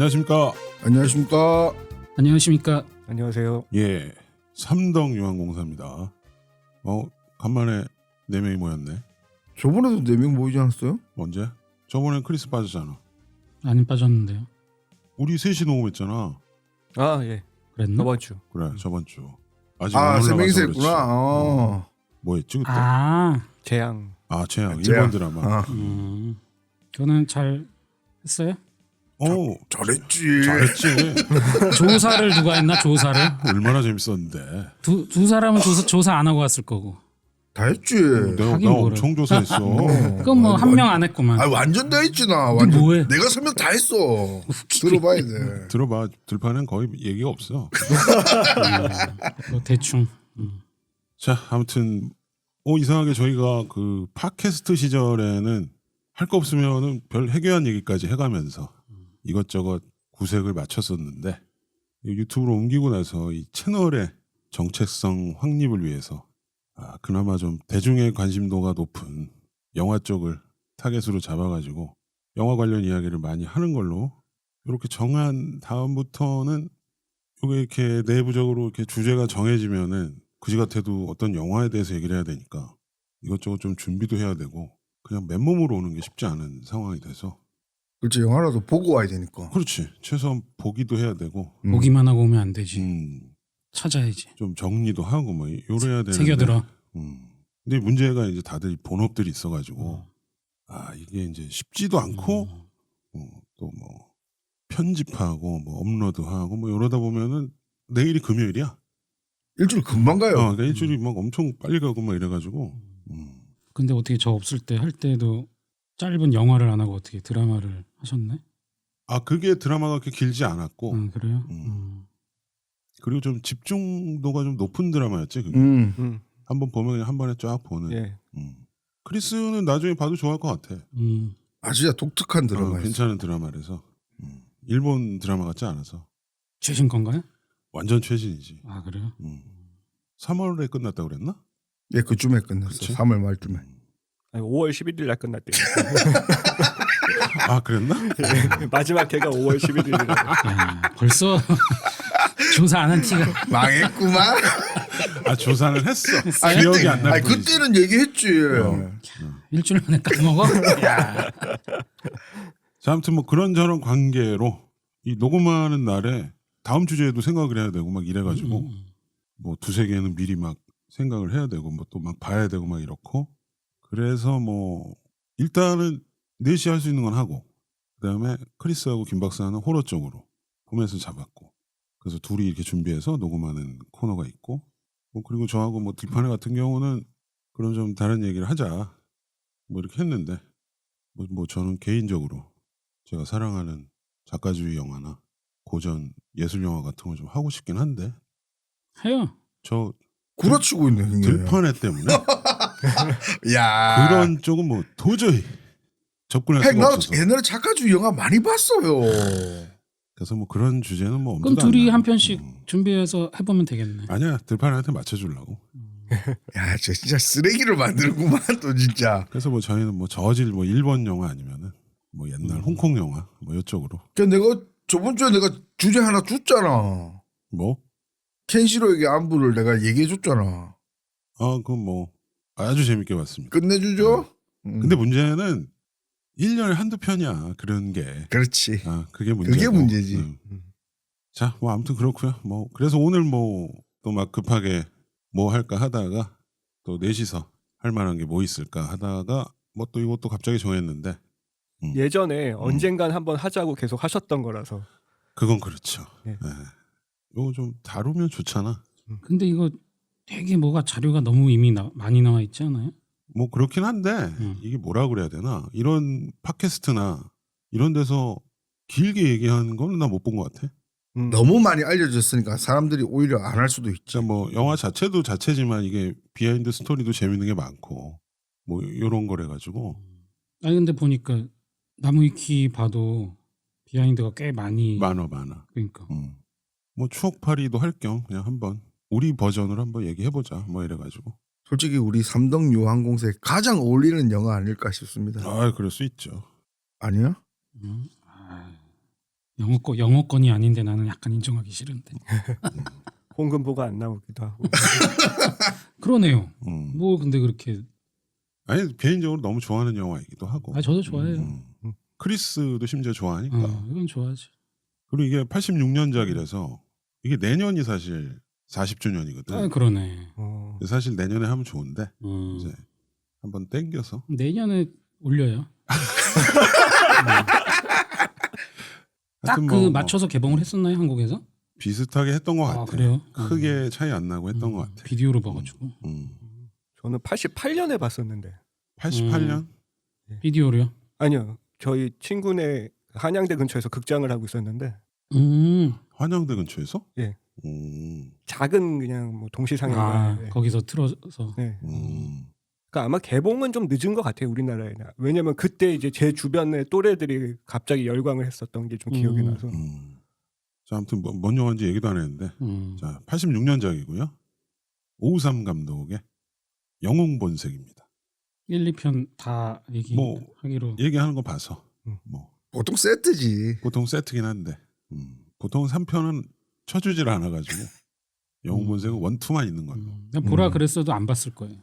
안녕하십니까. 안녕하십니까. 안녕하십니까. 안녕하세요. 예, 삼덕유황공사입니다. 간만에 4명이 모였네. 저번에도 4명 모이지 않았어요? 언제? 저번엔 크리스 빠졌잖아. 안 빠졌는데요. 우리 셋이 녹음했잖아. 아 예. 그랬나? 저번 주. 그래, 저번 주. 아직 안 올라가서 3명이서 그렇지. 했구나. 뭐 했지 그때? 재앙. 재앙. 재앙. 일본 드라마. 저는 잘 했어요. 잘했지. 잘했지. 조사를 누가 했나? 조사를 얼마나 재밌었는데. 두 사람은 조사 안 하고 왔을 거고. 다 했지. 내가 하긴 뭐래. 엄청 조사했어. 그건 뭐 한 명 안 했구만. 완전 다 했지 나. 완전 뭐해? 내가 설명 다 했어. 들어봐야 돼. 들어봐. 들판엔 거의 얘기가 없어. 뭐 대충. 자, 아무튼 이상하게 저희가 그 팟캐스트 시절에는 할 거 없으면은 별 해괴한 얘기까지 해가면서 이것저것 구색을 맞췄었는데 유튜브로 옮기고 나서 이 채널의 정체성 확립을 위해서 그나마 좀 대중의 관심도가 높은 영화 쪽을 타겟으로 잡아가지고 영화 관련 이야기를 많이 하는 걸로 이렇게 정한 다음부터는 이게 이렇게 내부적으로 이렇게 주제가 정해지면은 그지 같아도 어떤 영화에 대해서 얘기를 해야 되니까 이것저것 좀 준비도 해야 되고 그냥 맨몸으로 오는 게 쉽지 않은 상황이 돼서. 그렇지. 영화라도 보고 와야 되니까. 그렇지. 최소한 보기도 해야 되고. 보기만 하고 오면 안 되지. 찾아야지. 좀 정리도 하고 뭐 요래야 되는데. 새겨들어. 근데 문제가 이제 다들 본업들이 있어가지고 이게 이제 쉽지도 않고 또 뭐 편집하고 뭐 업로드하고 뭐 이러다 보면은 내일이 금요일이야. 일주일 금방 가요. 그러니까 일주일이 막 엄청 빨리 가고 막 이래가지고. 근데 어떻게 저 없을 때 할 때도 짧은 영화를 안 하고 어떻게 드라마를 하셨네? 그게 드라마가 그렇게 길지 않았고. 그래요? 그리고 좀 집중도가 좀 높은 드라마였지. 그게. 한번 보면 그냥 한 번에 쫙 보는. 예. 크리스는 나중에 봐도 좋아할 것 같아. 진짜 독특한 드라마였어. 괜찮은 드라마라서. 일본 드라마 같지 않아서. 최신 건가요? 완전 최신이지. 그래요? 3월에 끝났다고 그랬나? 예, 그쯤에 끝났어. 그치? 3월 말쯤에. 아니, 5월 11일 날 끝났대요. 그랬나? 마지막 회가 5월 11일이라고. 벌써 조사 안 한 티가. 망했구만. 조사는 했어. 기억이 안 날 뿐이지. 그때는 얘기했지. 일주일 만에 딱 먹어? 야. 자, 아무튼 뭐 그런저런 관계로 이 녹음하는 날에 다음 주제에도 생각을 해야 되고 막 이래가지고 뭐 두세 개는 미리 막 생각을 해야 되고 뭐 또 막 봐야 되고 막 이렇고 그래서 뭐 일단은 4시 할 수 있는 건 하고 그다음에 크리스하고 김 박사는 호러 쪽으로 포맷을 잡았고 그래서 둘이 이렇게 준비해서 녹음하는 코너가 있고 뭐 그리고 저하고 뭐 들판에 같은 경우는 그런 좀 다른 얘기를 하자 뭐 이렇게 했는데 뭐 저는 개인적으로 제가 사랑하는 작가주의 영화나 고전 예술 영화 같은 걸 좀 하고 싶긴 한데 해요. 저 구라치고 있네. 형님. 들판에 때문에 야. 그런 쪽은 뭐 도저히 접근할 수가 나도 없어서 옛날에 작가주의 영화 많이 봤어요. 그래서 뭐 그런 주제는 뭐 그럼 엄두도 안 둘이 나요. 한 편씩 준비해서 해보면 되겠네. 아니야 들판한테 맞춰주려고. 야, 저 진짜 쓰레기를 만드는구만 또 진짜. 그래서 뭐 저희는 뭐 저질 뭐 일본 영화 아니면은 뭐 옛날 홍콩 영화 뭐 이쪽으로 내가 저번 주에 내가 주제 하나 줬잖아. 뭐 켄시로에게 안부를 내가 얘기해 줬잖아. 그건 뭐 아주 재밌게 봤습니다. 끝내주죠. 근데 문제는 1년에 한두 편이야 그런 게. 그렇지. 그게 문제고. 그게 문제지. 자, 뭐 아무튼 그렇고요. 뭐 그래서 오늘 뭐 또 막 급하게 뭐 할까 하다가 또 넷이서 할 만한 게 뭐 있을까 하다가 뭐 또 이것도 갑자기 정했는데 예전에 언젠간 한번 하자고 계속 하셨던 거라서. 그건 그렇죠. 네. 네. 이거 좀 다루면 좋잖아. 근데 이거 되게 뭐가 자료가 너무 이미 많이 나와 있지 않아요? 뭐 그렇긴 한데 이게 뭐라 그래야 되나 이런 팟캐스트나 이런 데서 길게 얘기하는 거는 나 못 본 것 같아. 너무 많이 알려졌으니까 사람들이 오히려 안 할 수도 있지. 진짜 뭐 영화 자체도 자체지만 이게 비하인드 스토리도 재밌는 게 많고 뭐 이런 거래 가지고. 근데 보니까 나무위키 봐도 비하인드가 꽤 많아. 그러니까. 뭐 추억팔이도 할 겸 그냥 한번 우리 버전으로 한번 얘기해보자 뭐 이래가지고. 솔직히 우리 삼덕유항공사에 가장 어울리는 영화 아닐까 싶습니다. 그럴 수 있죠. 아니야? 영어권이 아닌데 나는 약간 인정하기 싫은데. 홍금보가 안 나오기도 하고. 그러네요. 음. 뭐 근데 그렇게 아니 개인적으로 너무 좋아하는 영화이기도 하고. 저도 좋아해요. 크리스도 심지어 좋아하니까. 이건 좋아하지. 그리고 이게 86년작이라서 이게 내년이 사실 40주년이거든. 그러네. 사실 내년에 하면 좋은데 이제 음. 한번 땡겨서. 내년에 올려요. 딱 하여튼 그 뭐 맞춰서 개봉을 했었나요 한국에서? 비슷하게 했던 것 같아. 그래요? 크게 차이 안 나고 했던 것 같아. 비디오로 봐가지고. 저는 88년에 봤었는데. 88년? 비디오로요? 아니요. 저희 친구네 한양대 근처에서 극장을 하고 있었는데 한양대 근처에서? 예. 음. 작은 그냥 뭐 동시상영관. 네. 거기서 틀어서. 네. 음. 그러니까 아마 개봉은 좀 늦은 것 같아요 우리나라에는. 왜냐면 그때 이제 제 주변의 또래들이 갑자기 열광을 했었던 게 좀 기억이 나서. 자, 아무튼 뭔 영화인지 얘기도 안 했는데. 자, 86년작이고요. 오우삼 감독의 영웅본색입니다. 1, 2편 다 얘기하기로. 얘기하는 거 봐서 뭐 보통 세트지. 보통 세트긴 한데 보통 3편은 쳐주질 않아가지고 영웅본색은 1, 2만 있는 걸로. 그냥 보라 그랬어도 안 봤을 거예요.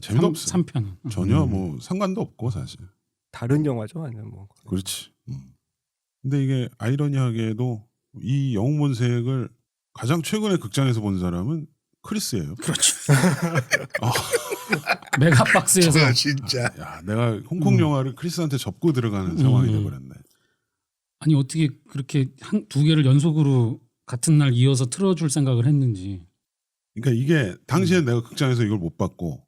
재미도 없어. 3편은. 전혀 뭐 상관도 없고 사실. 다른 영화죠 아니면 뭐. 그렇지. 근데 이게 아이러니하게도 이 영웅본색을 가장 최근에 극장에서 본 사람은 크리스예요. 그렇지. 메가박스에서. 진짜. 야, 내가 홍콩 영화를 크리스한테 접고 들어가는 상황이 돼버렸네. 아니 어떻게 그렇게 두 개를 연속으로 같은 날 이어서 틀어줄 생각을 했는지. 그러니까 이게 당시에 내가 극장에서 이걸 못 봤고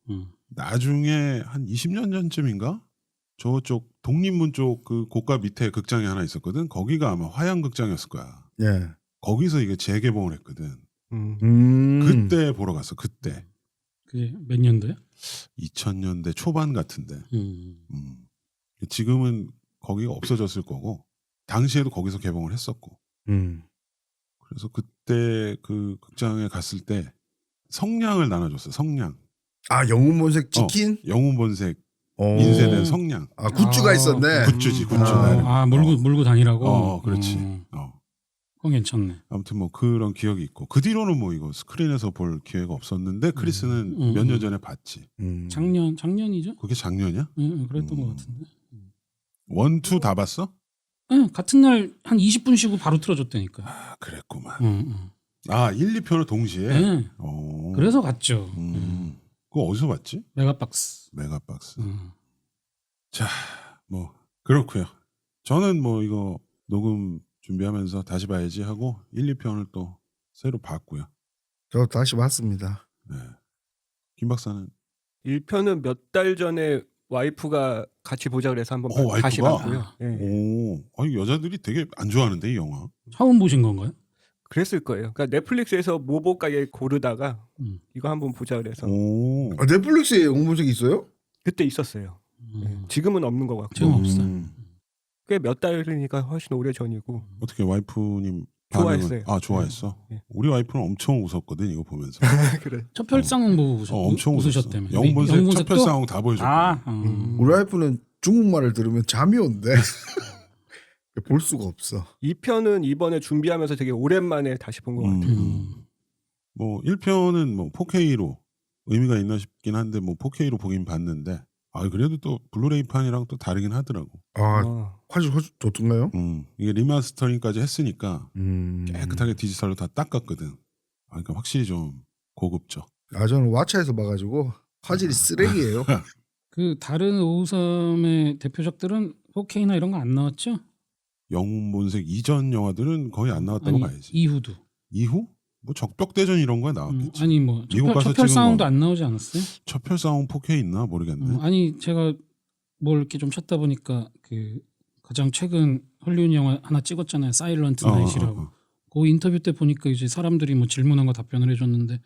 나중에 한 20년 전쯤인가 저쪽 독립문 쪽 그 고가 밑에 극장이 하나 있었거든. 거기가 아마 화양극장이었을 거야. 예. 거기서 이게 재개봉을 했거든. 음. 그때 보러 갔어. 그때. 그게 몇 년도야? 2000년대 초반 같은데. 지금은 거기가 없어졌을 거고 당시에도 거기서 개봉을 했었고. 그래서 그때 그 극장에 갔을 때 성냥을 나눠줬어. 성냥. 아 영웅본색 치킨? 영웅본색 인쇄된 성냥. 아 굿즈가 있었네. 굿즈지 굿즈. 몰고 다니라고. 그렇지. 그건 괜찮네. 아무튼 뭐 그런 기억이 있고 그 뒤로는 뭐 이거 스크린에서 볼 기회가 없었는데 크리스는 몇 년 전에 봤지. 작년이죠? 그게 작년이야? 응, 그랬던 것 같은데. 1, 2 다 봤어? 응, 같은 날 한 20분 쉬고 바로 틀어줬다니까. 아 그랬구만. 1, 2편을 동시에. 네. 그래서 갔죠. 그거 어디서 봤지? 메가박스. 자, 뭐 그렇고요. 저는 뭐 이거 녹음 준비하면서 다시 봐야지 하고 1, 2편을 또 새로 봤고요. 저 다시 봤습니다. 네. 김 박사는 1편은 몇 달 전에 와이프가 같이 보자 그래서 한번 다시 와이프가? 봤고요. 네. 아니 여자들이 되게 안 좋아하는데 이 영화. 처음 보신 건가요? 그랬을 거예요. 그러니까 넷플릭스에서 뭐 볼까 고르다가 이거 한번 보자 그래서 아, 넷플릭스에 영웅본색 있어요? 그때 있었어요. 네. 지금은 없는 것 같고. 지금 없어. 꽤 몇 달이니까 훨씬 오래 전이고. 어떻게 와이프님 좋아했어요. 좋아했어. 네. 우리 와이프는 엄청 웃었거든 이거 보면서. 그래. 첫 별상은 보고 엄청 웃으셨다며. 영웅본색 첫 별상은 다 보여줬거든. 우리 와이프는 중국말을 들으면 잠이 온대. 볼 수가 없어. 2편은 이번에 준비하면서 되게 오랜만에 다시 본 것 같아요. 뭐 1편은 뭐 4K로 의미가 있나 싶긴 한데 뭐 4K로 보긴 봤는데 그래도 또 블루레이판이랑 또 다르긴 하더라고. 훨씬 좋던가요? 이게 리마스터링까지 했으니까 깨끗하게 디지털로 다 닦았거든. 그러니까 확실히 좀 고급죠. 저는 왓챠에서 봐가지고 화질이 쓰레기예요. 그 다른 오우섬의 대표작들은 4K나 이런 거 안 나왔죠? 영웅본색 이전 영화들은 거의 안 나왔다고 봐야지. 이후도. 이후? 뭐 적벽대전 이런 거에 나왔겠지. 아니 뭐 미국 가서 첫 별상도 찍은 안 나오지 않았어요? 첫 별상은 4K 있나 모르겠네. 아니 제가 뭘 이렇게 좀 찾다 보니까 그 가장 최근 헐리우드 영화 하나 찍었잖아요. 사일런트 나잇이라고. 그 인터뷰 때 보니까 이제 사람들이 뭐 질문한 거 답변을 해줬는데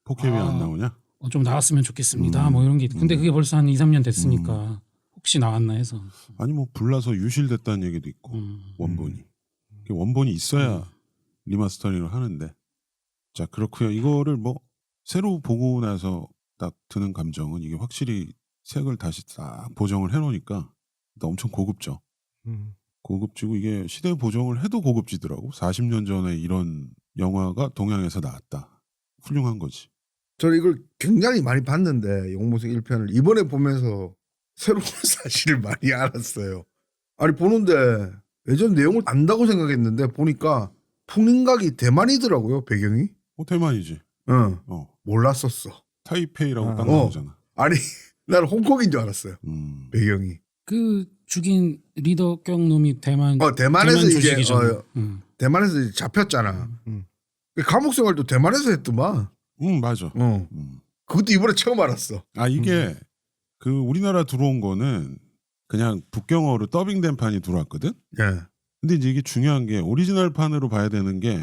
4K 왜 안 나오냐? 좀 나왔으면 좋겠습니다. 뭐 이런 게. 근데 그게 벌써 한 2, 3년 됐으니까 혹시 나왔나 해서. 아니 뭐 불나서 유실됐다는 얘기도 있고 원본이. 원본이 있어야 리마스터링을 하는데. 자 그렇고요. 이거를 뭐 새로 보고 나서 딱 드는 감정은 이게 확실히 색을 다시 딱 보정을 해놓으니까 엄청 고급죠. 고급지고 이게 시대 보정을 해도 고급지더라고. 40년 전에 이런 영화가 동양에서 나왔다. 훌륭한 거지. 저는 이걸 굉장히 많이 봤는데 용모생 1편을 이번에 보면서 새로운 사실을 많이 알았어요. 아니 보는데 예전 내용을 안다고 생각했는데 보니까 풍림각이 대만이더라고요 배경이. 대만이지. 응. 어. 몰랐었어. 타이페이라고 딱 어. 나오잖아. 아니 나는 홍콩인 줄 알았어요. 배경이. 그 죽인 리더격 놈이 대만 대만에서 대만 이제 조직이잖아. 대만에서 이제 잡혔잖아. 감옥 생활도 대만에서 했더만. 맞아. 그것도 이번에 처음 알았어. 아 이게 그 우리나라 들어온 거는 그냥 북경어로 더빙된 판이 들어왔거든. 예. 근데 이제 이게 중요한 게 오리지널 판으로 봐야 되는 게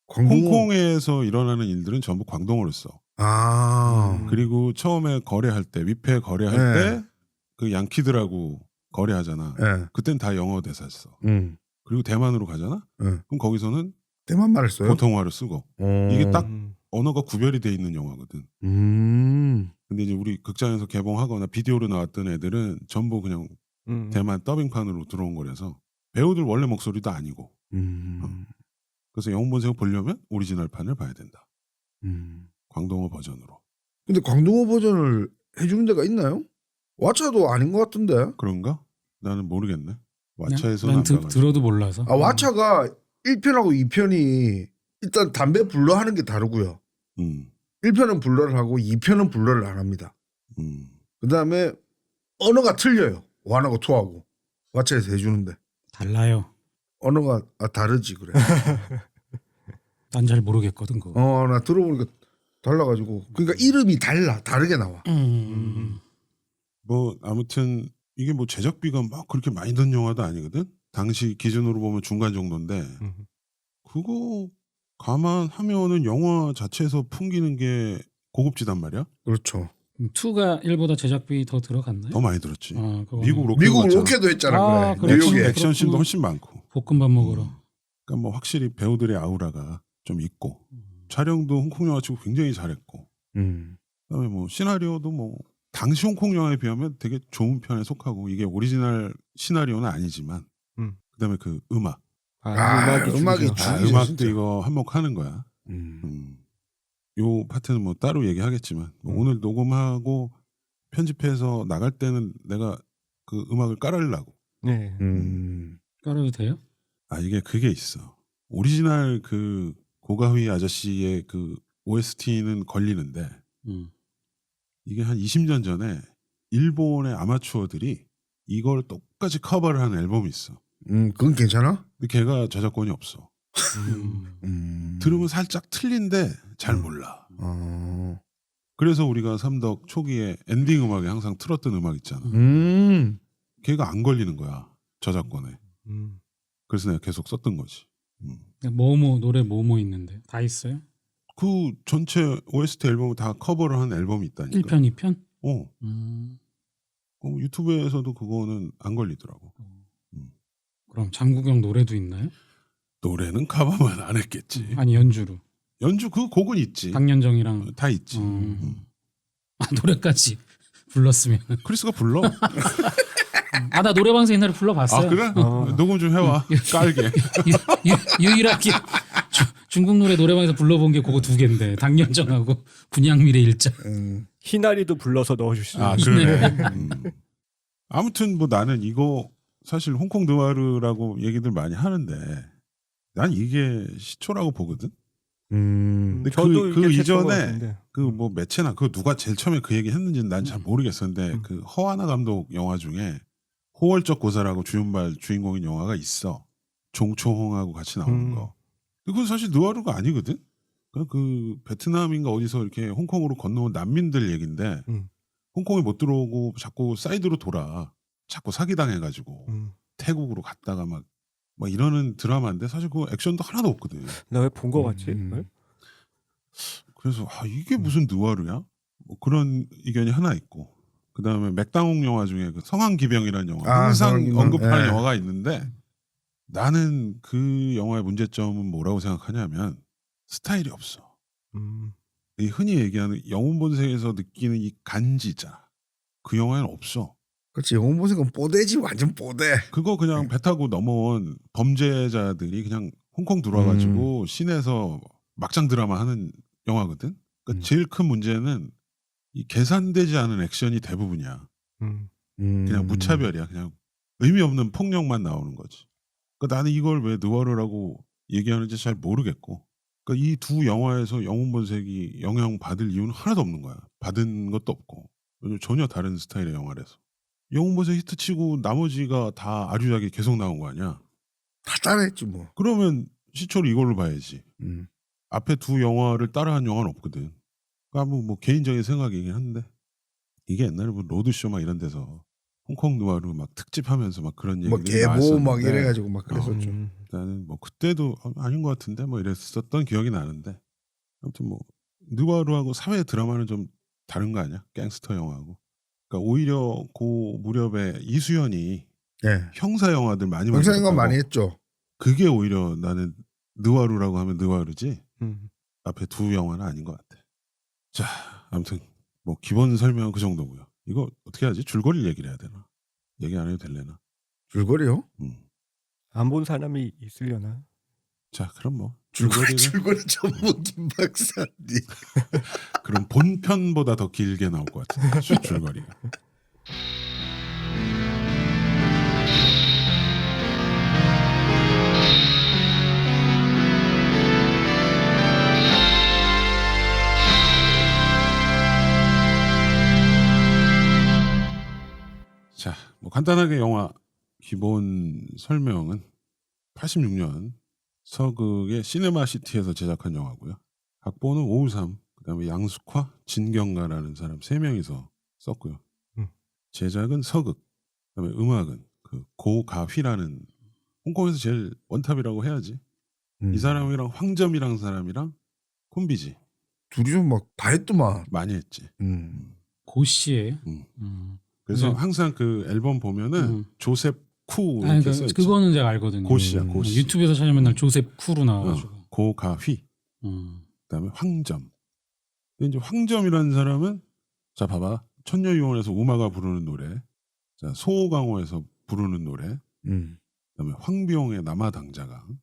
광동어. 홍콩에서 일어나는 일들은 전부 광동어로 써. 아. 그리고 처음에 거래할 때 위패 거래할 네. 때 그 양키들하고 거래하잖아. 예. 그땐 다 영어 대사 써. 음. 그리고 대만으로 가잖아. 예. 그럼 거기서는 대만 말을 써요? 보통어를 쓰고 이게 딱 언어가 구별이 돼 있는 영화거든. 근데 이제 우리 극장에서 개봉하거나 비디오로 나왔던 애들은 전부 그냥 대만 더빙판으로 들어온 거라서 배우들 원래 목소리도 아니고. 그래서 영웅본색을 보려면 오리지널 판을 봐야 된다. 광동어 버전으로. 근데 광동어 버전을 해주는 데가 있나요? 왓챠도 아닌 것 같은데. 그런가? 나는 모르겠네. 난 왓챠에서는 안 봐가지고. 들어도 몰라서. 아 왓챠가 1편하고 2편이 일단 담배 불러 하는 게 다르고요. 1편은 불러를 하고 2편은 불러를 안 합니다. 그다음에 언어가 틀려요. 1하고 2하고 왓챠에서 해주는데 달라요. 언어가 다르지 그래. 난 잘 모르겠거든 그거. 나 들어보니까 달라가지고 그러니까 이름이 다르게 나와. 뭐 아무튼 이게 뭐 제작비가 막 그렇게 많이 든 영화도 아니거든. 당시 기준으로 보면 중간 정도인데 그거 감안하면은 영화 자체에서 풍기는 게 고급지단 말이야. 그렇죠. 2가 1보다 제작비 더 들어갔나요? 더 많이 들었지. 그거는. 미국 로켓 미국 같잖아. 로켓도 했잖아. 아, 그래. 그렇지. 뉴욕에. 액션 씬도 훨씬 많고. 볶음밥 먹으러. 그러니까 뭐 확실히 배우들의 아우라가 좀 있고 촬영도 홍콩 영화치고 굉장히 잘했고. 그다음에 뭐 시나리오도 뭐 당시 홍콩 영화에 비하면 되게 좋은 편에 속하고 이게 오리지널 시나리오는 아니지만 그다음에 그 음악. 음악이 죽이죠, 음악도 진짜. 이거 한몫하는 거야. 요 파트는 뭐 따로 얘기하겠지만 뭐 오늘 녹음하고 편집해서 나갈 때는 내가 그 음악을 깔으려고. 네. 깔아도 돼요? 아 이게 그게 있어. 오리지널 그 고가휘 아저씨의 그 OST는 걸리는데 이게 한 20년 전에 일본의 아마추어들이 이걸 똑같이 커버를 하는 앨범이 있어. 그건 괜찮아? 근데 걔가 저작권이 없어. 들으면 살짝 틀린데 잘 몰라. 그래서 우리가 삼덕 초기에 엔딩 음악에 항상 틀었던 음악 있잖아. 걔가 안 걸리는 거야. 저작권에. 그래서 내가 계속 썼던 거지. 뭐뭐 노래 뭐뭐 있는데 다 있어요? 그 전체 OST 앨범을 다 커버를 한 앨범이 있다니까. 1편, 2편? 유튜브에서도 그거는 안 걸리더라고. 그럼 장국영 노래도 있나요? 노래는 커버만 안 했겠지. 아니 연주로. 연주 그 곡은 있지. 강연정이랑 다 있지. 노래까지 불렀으면. 크리스가 불러. 나 노래방에서 옛날에 불러봤어요. 아 그래? 녹음 좀 해와. 깔게. 유일하게 중국 노래방에서 불러본 게 그거 2개인데 당년정하고 분양미래 일자. 희나리도 불러서 넣어주시죠. 아 그러네. 아무튼 뭐 나는 이거 사실 홍콩 느와르라고 얘기들 많이 하는데 난 이게 시초라고 보거든. 근데 저도 그 이게 최초인 것 이전에 같은데. 그 뭐 매체나 그 누가 제일 처음에 그 얘기 했는지는 난 잘 모르겠었는데 그 허하나 감독 영화 중에 호월적 고사라고 주연발 주인공인 영화가 있어. 종초홍하고 같이 나오는 거. 그건 사실 느와르가 아니거든. 그 베트남인가 어디서 이렇게 홍콩으로 건너온 난민들 얘긴데 홍콩에 못 들어오고 자꾸 사이드로 돌아. 자꾸 사기당해가지고 태국으로 갔다가 막 이러는 드라마인데 사실 그 액션도 하나도 없거든. 나 왜 본 거 같지? 그래서 이게 무슨 느와르야? 뭐 그런 의견이 하나 있고 그 다음에 맥당홍 영화 중에 그 성황기병이라는 영화 항상 성황기병. 언급하는 예. 영화가 있는데 나는 그 영화의 문제점은 뭐라고 생각하냐면 스타일이 없어. 이 흔히 얘기하는 영웅본색에서 느끼는 이 간지 있잖아. 그 영화에는 없어. 그렇지. 영웅본색은 뽀대지 완전 뽀대. 그거 그냥 배 타고 넘어온 범죄자들이 그냥 홍콩 들어와가지고 시내에서 막장 드라마 하는 영화거든. 그러니까 제일 큰 문제는 이 계산되지 않은 액션이 대부분이야. 그냥 무차별이야. 그냥 의미 없는 폭력만 나오는 거지. 그러니까 나는 이걸 왜 느와르라고 얘기하는지 잘 모르겠고. 그러니까 이 두 영화에서 영웅본색이 영향 받을 이유는 하나도 없는 거야. 받은 것도 없고. 전혀 다른 스타일의 영화라서. 영웅본색 히트치고 나머지가 다 아류작이 계속 나온 거 아니야. 다 따라했지 뭐. 그러면 시초를 이걸로 봐야지. 앞에 두 영화를 따라한 영화는 없거든. 그러니까 뭐 개인적인 생각이긴 한데 이게 옛날에 뭐 로드쇼 막 이런 데서 홍콩 누아르 막 특집하면서 막 그런 뭐 얘기들이 개보 나왔었는데 막 이래가지고 막 그랬었죠. 나는 뭐 그때도 아닌 것 같은데 뭐 이랬었던 기억이 나는데 아무튼 뭐 누아르하고 사회 드라마는 좀 다른 거 아니야? 갱스터 영화하고. 그러니까 오히려 그 무렵에 이수연이 예. 형사 영화들 많이 영상인가 만들었다고. 많이 했죠. 그게 오히려 나는 느와르라고 하면 느와르지 앞에 두 영화는 아닌 것 같아. 자, 아무튼 뭐 기본 설명은 그 정도고요. 이거 어떻게 하지? 줄거리 얘기를 해야 되나? 얘기 안 해도 될래나? 줄거리요? 안 본 사람이 있으려나? 자, 그럼 뭐 줄거리 줄거리는 전문 김 박사님. 그럼 본편보다 더 길게 나올 것 같은데 줄거리가. 자, 뭐 간단하게 영화 기본 설명은 86년 서극의 시네마시티에서 제작한 영화고요. 각본은 오우삼, 그다음에 양숙화, 진경가라는 사람 3명이서 썼고요. 제작은 서극, 그다음에 음악은 그 고가휘라는 홍콩에서 제일 원탑이라고 해야지. 이 사람이랑 황점이랑 사람이랑 콤비지. 둘이서 막 다 했더만. 많이 했지. 고씨예요. 그래서 네. 항상 그 앨범 보면은 조셉 쿠 아니, 이렇게 써 있죠. 그거는 제가 알거든요. 고씨야, 고씨. 유튜브에서 찾으면 맨날 조셉 쿠로 나와가지고. 고가휘. 그다음에 황점. 근데 이제 황점이라는 사람은 자 봐봐 천녀유원에서 우마가 부르는 노래, 자 소호강호에서 부르는 노래, 그다음에 황비용의 남아당자강.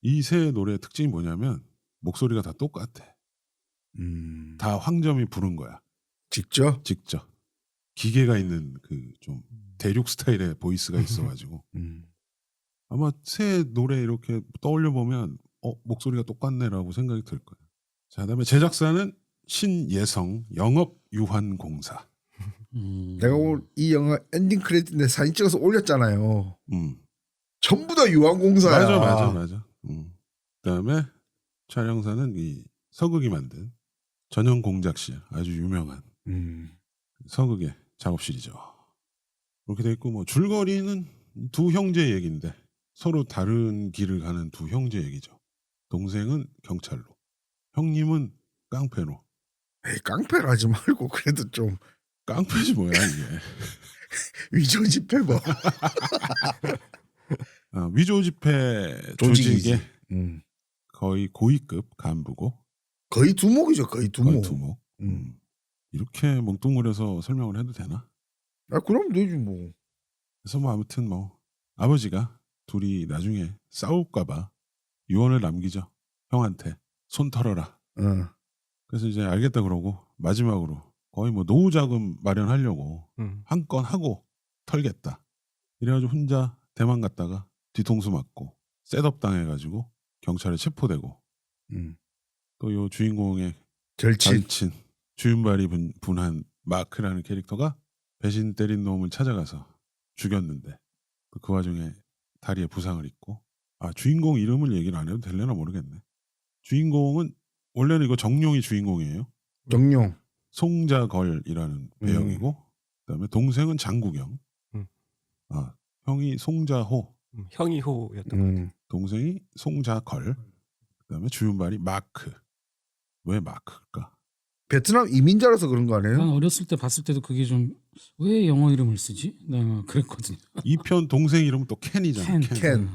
이 세 노래의 특징이 뭐냐면 목소리가 다 똑같아. 다 황점이 부른 거야. 직접? 직접. 기계가 있는 그 좀 대륙 스타일의 보이스가 있어가지고 아마 새 노래 이렇게 떠올려 보면 목소리가 똑같네라고 생각이 들 거예요. 자, 그다음에 제작사는 신예성 영업유한공사. 내가 오늘 이 영화 엔딩 크레딧인데 사진 찍어서 올렸잖아요. 전부 다 유한공사야. 맞아. 그다음에 촬영사는 이 서극이 만든 전형공작실 아주 유명한 서극의 작업실이죠. 그렇게 돼 있고 뭐 줄거리는 두 형제 얘기인데 서로 다른 길을 가는 두 형제 얘기죠. 동생은 경찰로, 형님은 깡패로. 에이, 깡패를 하지 말고 그래도 좀 깡패지 뭐야 이게. 위조 집회 뭐. 위조 집회 조직이지. 조직의 거의 고위급 간부고. 거의 두목이죠. 거의 두목. 이렇게 몽뚱그려서 설명을 해도 되나? 그럼 되지 뭐. 그래서 뭐 아무튼 뭐 아버지가 둘이 나중에 싸울까봐 유언을 남기죠. 형한테 손 털어라. 그래서 이제 알겠다 그러고 마지막으로 거의 뭐 노후 자금 마련하려고 한 건 하고 털겠다. 이래가지고 혼자 대만 갔다가 뒤통수 맞고 셋업 당해가지고 경찰에 체포되고 또 요 주인공의 절친 주윤발이 분한 마크라는 캐릭터가 배신 때린 놈을 찾아가서 죽였는데 그 와중에 다리에 부상을 입고 주인공 이름을 얘기를 안 해도 될려나 모르겠네. 주인공은 원래는 이거 정룡이 주인공이에요. 정룡. 송자걸이라는 배역이고 그다음에 동생은 장국영. 형이 송자호. 형이호였던 것 같아요. 동생이 송자걸. 그다음에 주윤발이 마크. 왜 마크일까? 베트남 이민자라서 그런 거 난 아니에요? 어렸을 때 봤을 때도 그게 좀 왜 영어 이름을 쓰지? 나 그랬거든요. 이 편 동생 이름은 또 켄이잖아. 켄.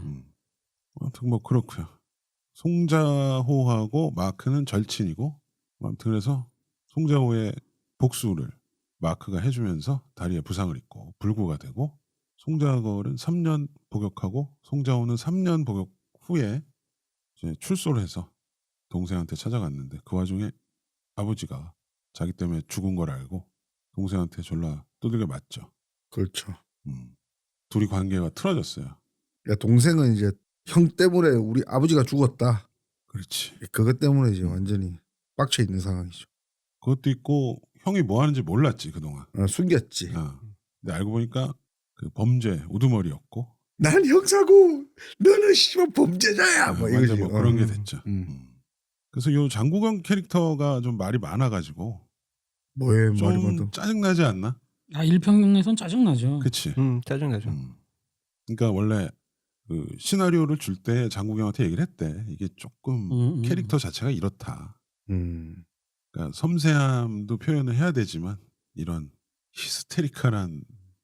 아무튼 뭐 그렇고요. 송자호하고 마크는 절친이고 아무튼 그래서 송자호의 복수를 마크가 해주면서 다리에 부상을 입고 불구가 되고 송자걸은 3년 복역하고 송자호는 3년 복역 후에 이제 출소를 해서 동생한테 찾아갔는데 그 와중에 아버지가 자기 때문에 죽은 걸 알고 동생한테 졸라 두들겨 맞죠. 그렇죠. 둘이 관계가 틀어졌어요. 야, 동생은 이제 형 때문에 우리 아버지가 죽었다. 그렇지. 그것 때문에 이제 완전히 빡쳐 있는 상황이죠. 그것도 있고 형이 뭐 하는지 몰랐지 그동안. 숨겼지. 근데 알고 보니까 그 범죄 우두머리였고 난 형사고 너는 씨발 범죄자야. 뭐 완전 이거지. 뭐 그런 게 됐죠. 그래서 요 장국영 캐릭터가 좀 말이 많아가지고 뭐에 말이 좀 많다. 짜증나지 않나? 아 일평론에선 짜증나죠. 그치. 짜증나죠. 그러니까 원래 그 시나리오를 줄 때 장국영한테 얘기를 했대. 이게 조금 캐릭터 자체가 이렇다. 그러니까 섬세함도 표현을 해야 되지만 이런 히스테리컬한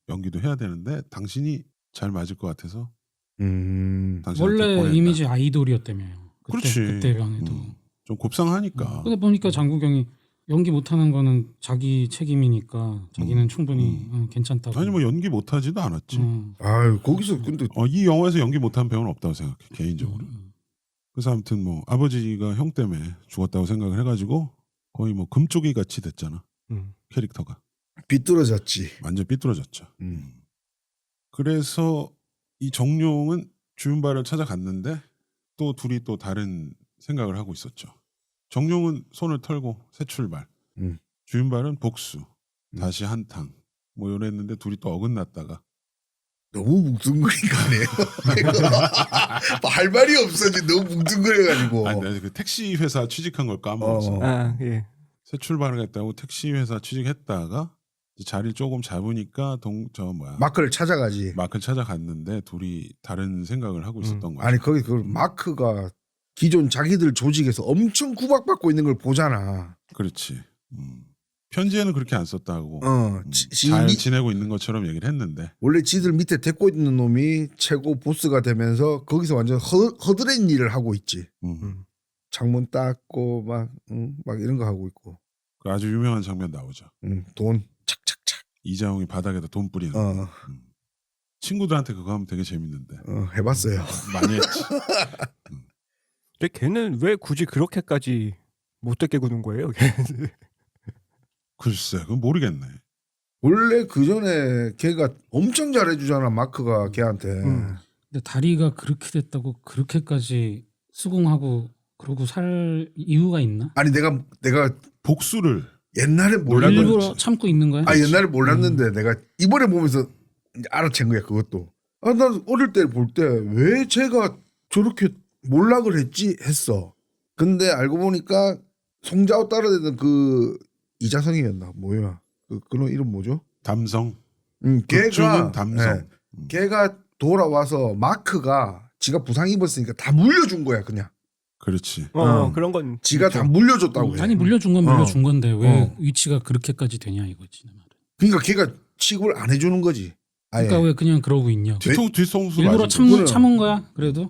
연기도 해야 되는데 당신이 잘 맞을 것 같아서 당신한테 원래 보낸다. 이미지 아이돌이었다며. 그렇지. 그때랑 해도. 좀 곱상하니까. 근데 보니까 장국영이 연기 못하는 거는 자기 책임이니까 자기는 충분히 괜찮다고. 아니 뭐 연기 못하지도 않았지. 아유 거기서 근데 이 영화에서 연기 못한 배우는 없다고 생각해 개인적으로. 그래서 아무튼 뭐 아버지가 형 때문에 죽었다고 생각을 해가지고 거의 뭐 금쪽이 같이 됐잖아. 캐릭터가 비뚤어졌지. 완전 삐뚤어졌죠. 그래서 이 정룡은 주윤발을 찾아갔는데 또 둘이 또 다른 생각을 하고 있었죠. 정룡은 손을 털고 새 출발. 주윤발은 복수. 다시 한탕. 뭐 이랬는데 둘이 또 어긋났다가 너무 뭉뚱그린 거 아니에요? 할 말이 없어 지금 너무 뭉뚱그려가지고. 아니 내가 그 택시 회사 취직한 걸 까먹었어. 예. 새 출발을 했다고 택시 회사 취직했다가 이제 자리를 조금 잡으니까 마크를 찾아가지. 마크를 찾아갔는데 둘이 다른 생각을 하고 있었던 거야. 아니 거기 그 마크가 기존 자기들 조직에서 엄청 구박받고 있는 걸 보잖아. 그렇지. 편지에는 그렇게 안 썼다고. 잘 지내고 있는 것처럼 얘기를 했는데 원래 지들 밑에 데리고 있는 놈이 최고 보스가 되면서 거기서 완전 허드렛 일을 하고 있지. 창문 닦고 막 이런 거 하고 있고. 그 아주 유명한 장면 나오죠. 돈 착착착. 이자용이 바닥에다 돈 뿌리는. 친구들한테 그거 하면 되게 재밌는데. 해봤어요. 많이 했지. 근데 걔는 왜 굳이 그렇게까지 못되게 구는 거예요? 글쎄, 그건 모르겠네. 원래 그 전에 걔가 엄청 잘해주잖아 마크가 걔한테. 근데 다리가 그렇게 됐다고 그렇게까지 수긍하고 그러고 살 이유가 있나? 아니 내가 복수를 옛날에 몰랐는데. 일부러 참고 있는 거야? 옛날에 몰랐는데 내가 이번에 보면서 이제 알아챈 거야 그것도. 난 어릴 때 볼 때 왜 쟤가 저렇게 몰락을 했지 했어. 근데 알고 보니까 송자호 따라다니던 그 이자성이었나 뭐야? 그놈 이름 뭐죠? 담성. 걔가 담성. 걔가 돌아와서 마크가 지가 부상 입었으니까 다 물려준 거야 그냥. 그렇지. 그런 건 지가 다 물려줬다고 해. 아니 물려준 건 물려준 건데 왜 위치가 그렇게까지 되냐 이거지 내 말은. 그러니까 걔가 취급을 안 해주는 거지. 아예. 그러니까 왜 그냥 그러고 있냐? 뒤통수 일부러 맞은 참은 거야? 그래도?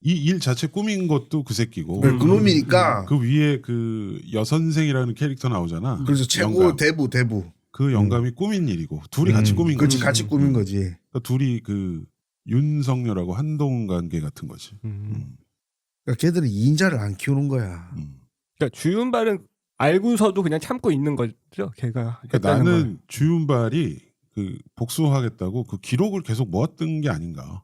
이 일 자체 꾸민 것도 그 새끼고. 그놈이니까. 그 위에 그 여선생이라는 캐릭터 나오잖아. 그래서 최고 영감. 대부. 그 영감이 꾸민 일이고 둘이 같이 꾸민 거지. 그렇지 같이 꾸민 거지. 그러니까 둘이 그 윤석열하고 한동 관계 같은 거지. 그러니까 걔들은 2인자를 안 키우는 거야. 그러니까 주윤발은 알고서도 그냥 참고 있는 거죠. 걔가. 그러니까 나는 주윤발이 그 복수하겠다고 그 기록을 계속 모았던 게 아닌가.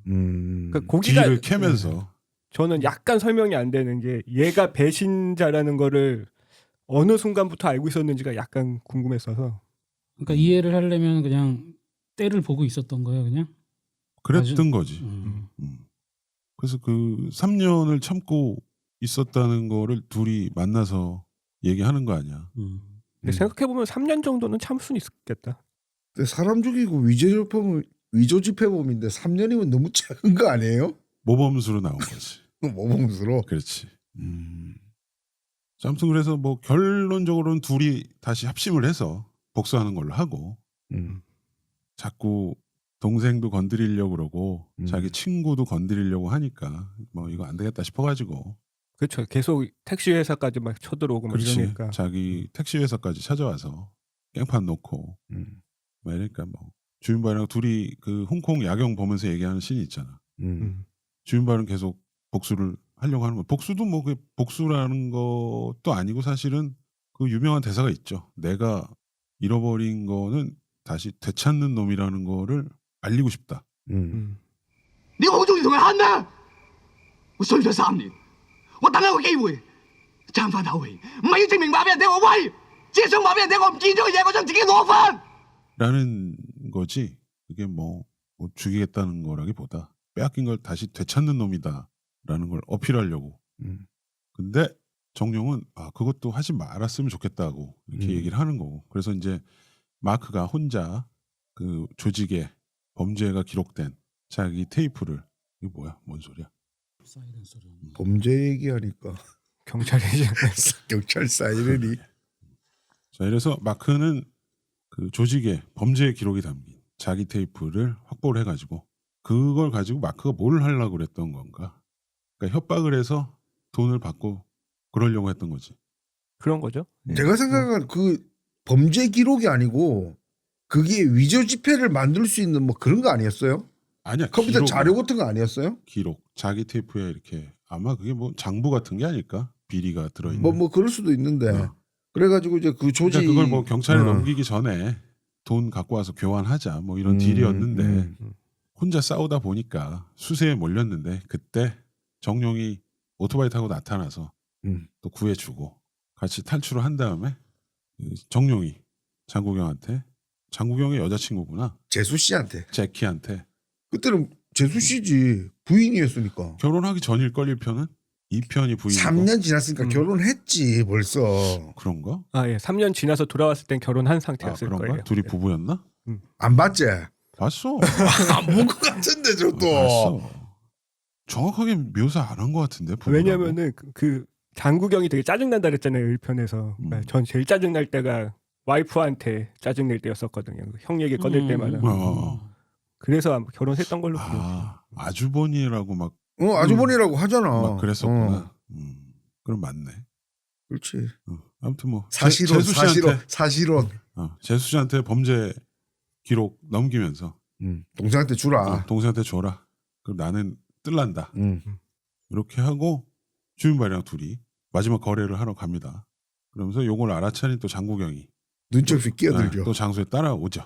그러니까 고기가 뒤를 캐면서. 저는 약간 설명이 안 되는 게 얘가 배신자라는 거를 어느 순간부터 알고 있었는지가 약간 궁금했어서. 그러니까 이해를 하려면 그냥 때를 보고 있었던 거예요, 그냥. 그랬던 거지. 그래서 그 3년을 참고 있었다는 거를 둘이 만나서 얘기하는 거 아니야. 근데 생각해보면 3년 정도는 참을 수는 있겠다. 근데 사람 죽이고 위조 집회범인데 3년이면 너무 작은 거 아니에요? 모범수로 나온 거지. 모범수로. 그렇지. 아무튼 그래서 뭐 결론적으로는 둘이 다시 합심을 해서 복수하는 걸로 하고 자꾸 동생도 건드리려고 그러고 자기 친구도 건드리려고 하니까 뭐 이거 안 되겠다 싶어가지고 그렇죠. 계속 택시 회사까지 막 쳐들어오고 막 그렇지. 이러니까. 자기 택시 회사까지 찾아와서 깽판 놓고 막 이러니까 뭐 주윤발이랑 둘이 그 홍콩 야경 보면서 얘기하는 씬이 있잖아. 주윤발은 계속 복수를 하려고 하는 거. 복수도 뭐 그 복수라는 것도 아니고 사실은 그 유명한 대사가 있죠. 내가 잃어버린 거는 다시 되찾는 놈이라는 거를 알리고 싶다. 你好中意同佢慳咩？我衰咗3年，我等一個機會，爭翻口氣，唔係要證明話俾人聽我威，只係想話俾人聽我唔見咗嘅嘢，我想自己攞翻。 라는 거지. 그게 뭐 죽이겠다는 거라기보다 빼앗긴 걸 다시 되찾는 놈이다라는 걸 어필하려고. 근데 정룡은 그것도 하지 말았으면 좋겠다고 이렇게 얘기를 하는 거고. 그래서 이제 마크가 혼자 그 조직에 범죄가 기록된 자기 테이프를 이게 뭐야? 뭔 소리야? 사이렌 소리. 범죄 얘기하니까 경찰이 경찰 사이렌이 자, 이래서 마크는 그 조직에 범죄의 기록이 담긴 자기 테이프를 확보를 해가지고 그걸 가지고 마크가 뭘 하려고 그랬던 건가? 그러니까 협박을 해서 돈을 받고 그러려고 했던 거지. 그런 거죠. 제가 생각한 그 범죄 기록이 아니고 그게 위조 지폐를 만들 수 있는 뭐 그런 거 아니었어요? 아니야. 컴퓨터 기록, 자료 같은 거 아니었어요? 기록. 자기 테이프에 이렇게 아마 그게 뭐 장부 같은 게 아닐까? 비리가 들어있는. 뭐 그럴 수도 있는데 어. 그래가지고 이제 그 조직 그러니까 그걸 뭐 경찰에 넘기기 전에 돈 갖고 와서 교환하자 뭐 이런 딜이었는데 혼자 싸우다 보니까 수세에 몰렸는데 그때 정룡이 오토바이 타고 나타나서 또 구해주고 같이 탈출을 한 다음에 정룡이 장국영한테 장국영의 여자친구구나 재수 씨한테 제키한테 그때는 재수 씨지 부인이었으니까 결혼하기 전일걸 1편은 2편이 부인이고 3년 지났으니까 결혼했지 벌써. 그런가? 아, 예. 3년 지나서 돌아왔을 땐 결혼한 상태였을 그런가? 거예요. 둘이 예. 부부였나? 안 봤지? 봤어. 안 본 것 같은데 저도. 봤어. 정확하게 묘사 안 한 것 같은데. 부부라고. 왜냐면은 그 장국영이 되게 짜증난다 그랬잖아요. 1편에서. 전 제일 짜증날 때가 와이프한테 짜증낼 때였었거든요. 형 얘기 꺼낼 때마다. 그래서 아마 결혼했던 걸로 기억해요. 아주버니라고 막 아주버니라고 하잖아. 막 그랬었구나. 그럼 맞네. 그렇지. 아무튼 뭐 사실혼 재수 씨한테 사실혼. 재수 씨한테 범죄 기록 넘기면서 동생한테 주라. 동생한테 줘라. 그럼 나는 뜰란다. 이렇게 하고 주윤발이랑 둘이 마지막 거래를 하러 갑니다. 그러면서 요걸 알아차린 또 장국영이 눈치 없이 끼어들죠. 또 장소에 따라오죠.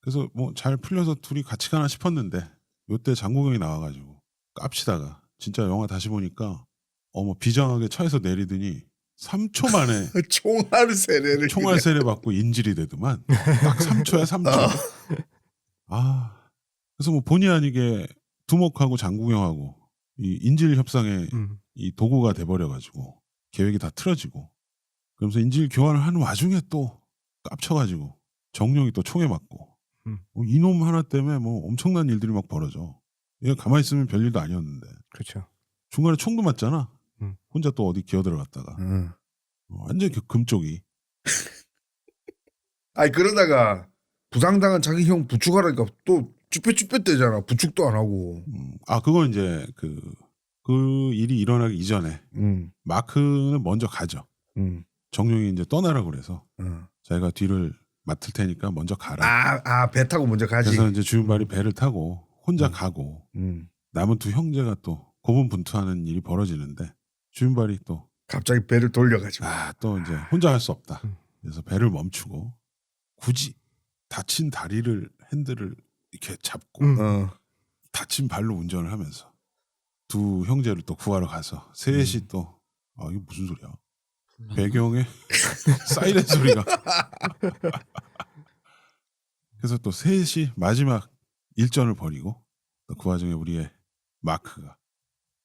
그래서 뭐 잘 풀려서 둘이 같이 가나 싶었는데 요때 장국영이 나와가지고 깝치다가 진짜 영화 다시 보니까 뭐 비장하게 차에서 내리더니 3초 만에 총알 세례를 총알 세례 받고 인질이 되더만 딱 3초야 3초. 그래서 뭐 본의 아니게 두목하고 장국영하고 이 인질 협상에 이 도구가 돼버려가지고 계획이 다 틀어지고 그러면서 인질 교환을 하는 와중에 또 깝쳐가지고 정룡이 또 총에 맞고 이놈 하나 때문에 뭐 엄청난 일들이 막 벌어져. 얘가 가만히 있으면 별일도 아니었는데 그렇죠. 중간에 총도 맞잖아. 혼자 또 어디 기어 들어갔다가 완전 금쪽이. 아니 그러다가 부상당한 자기 형 부축하라니까 또 쭈뼛쭈뼛대잖아. 부축도 안 하고. 그건 이제 그 일이 일어나기 이전에 마크는 먼저 가죠. 정룡이 이제 떠나라고 그래서 자기가 뒤를 맡을 테니까 먼저 가라. 배 타고 먼저 가지. 그래서 이제 주윤발이 배를 타고 혼자 가고 남은 두 형제가 또 고분분투하는 일이 벌어지는데 주윤발이 또 갑자기 배를 돌려가지고 또 이제 혼자 할 수 없다. 그래서 배를 멈추고 굳이 다친 다리를 핸들을 이렇게 잡고 다친 발로 운전을 하면서 두 형제를 또 구하러 가서 셋이 또 이게 무슨 소리야? 배경에 사이렌 소리가. 그래서 또 셋이 마지막 일전을 벌이고 또 그 와중에 우리의 마크가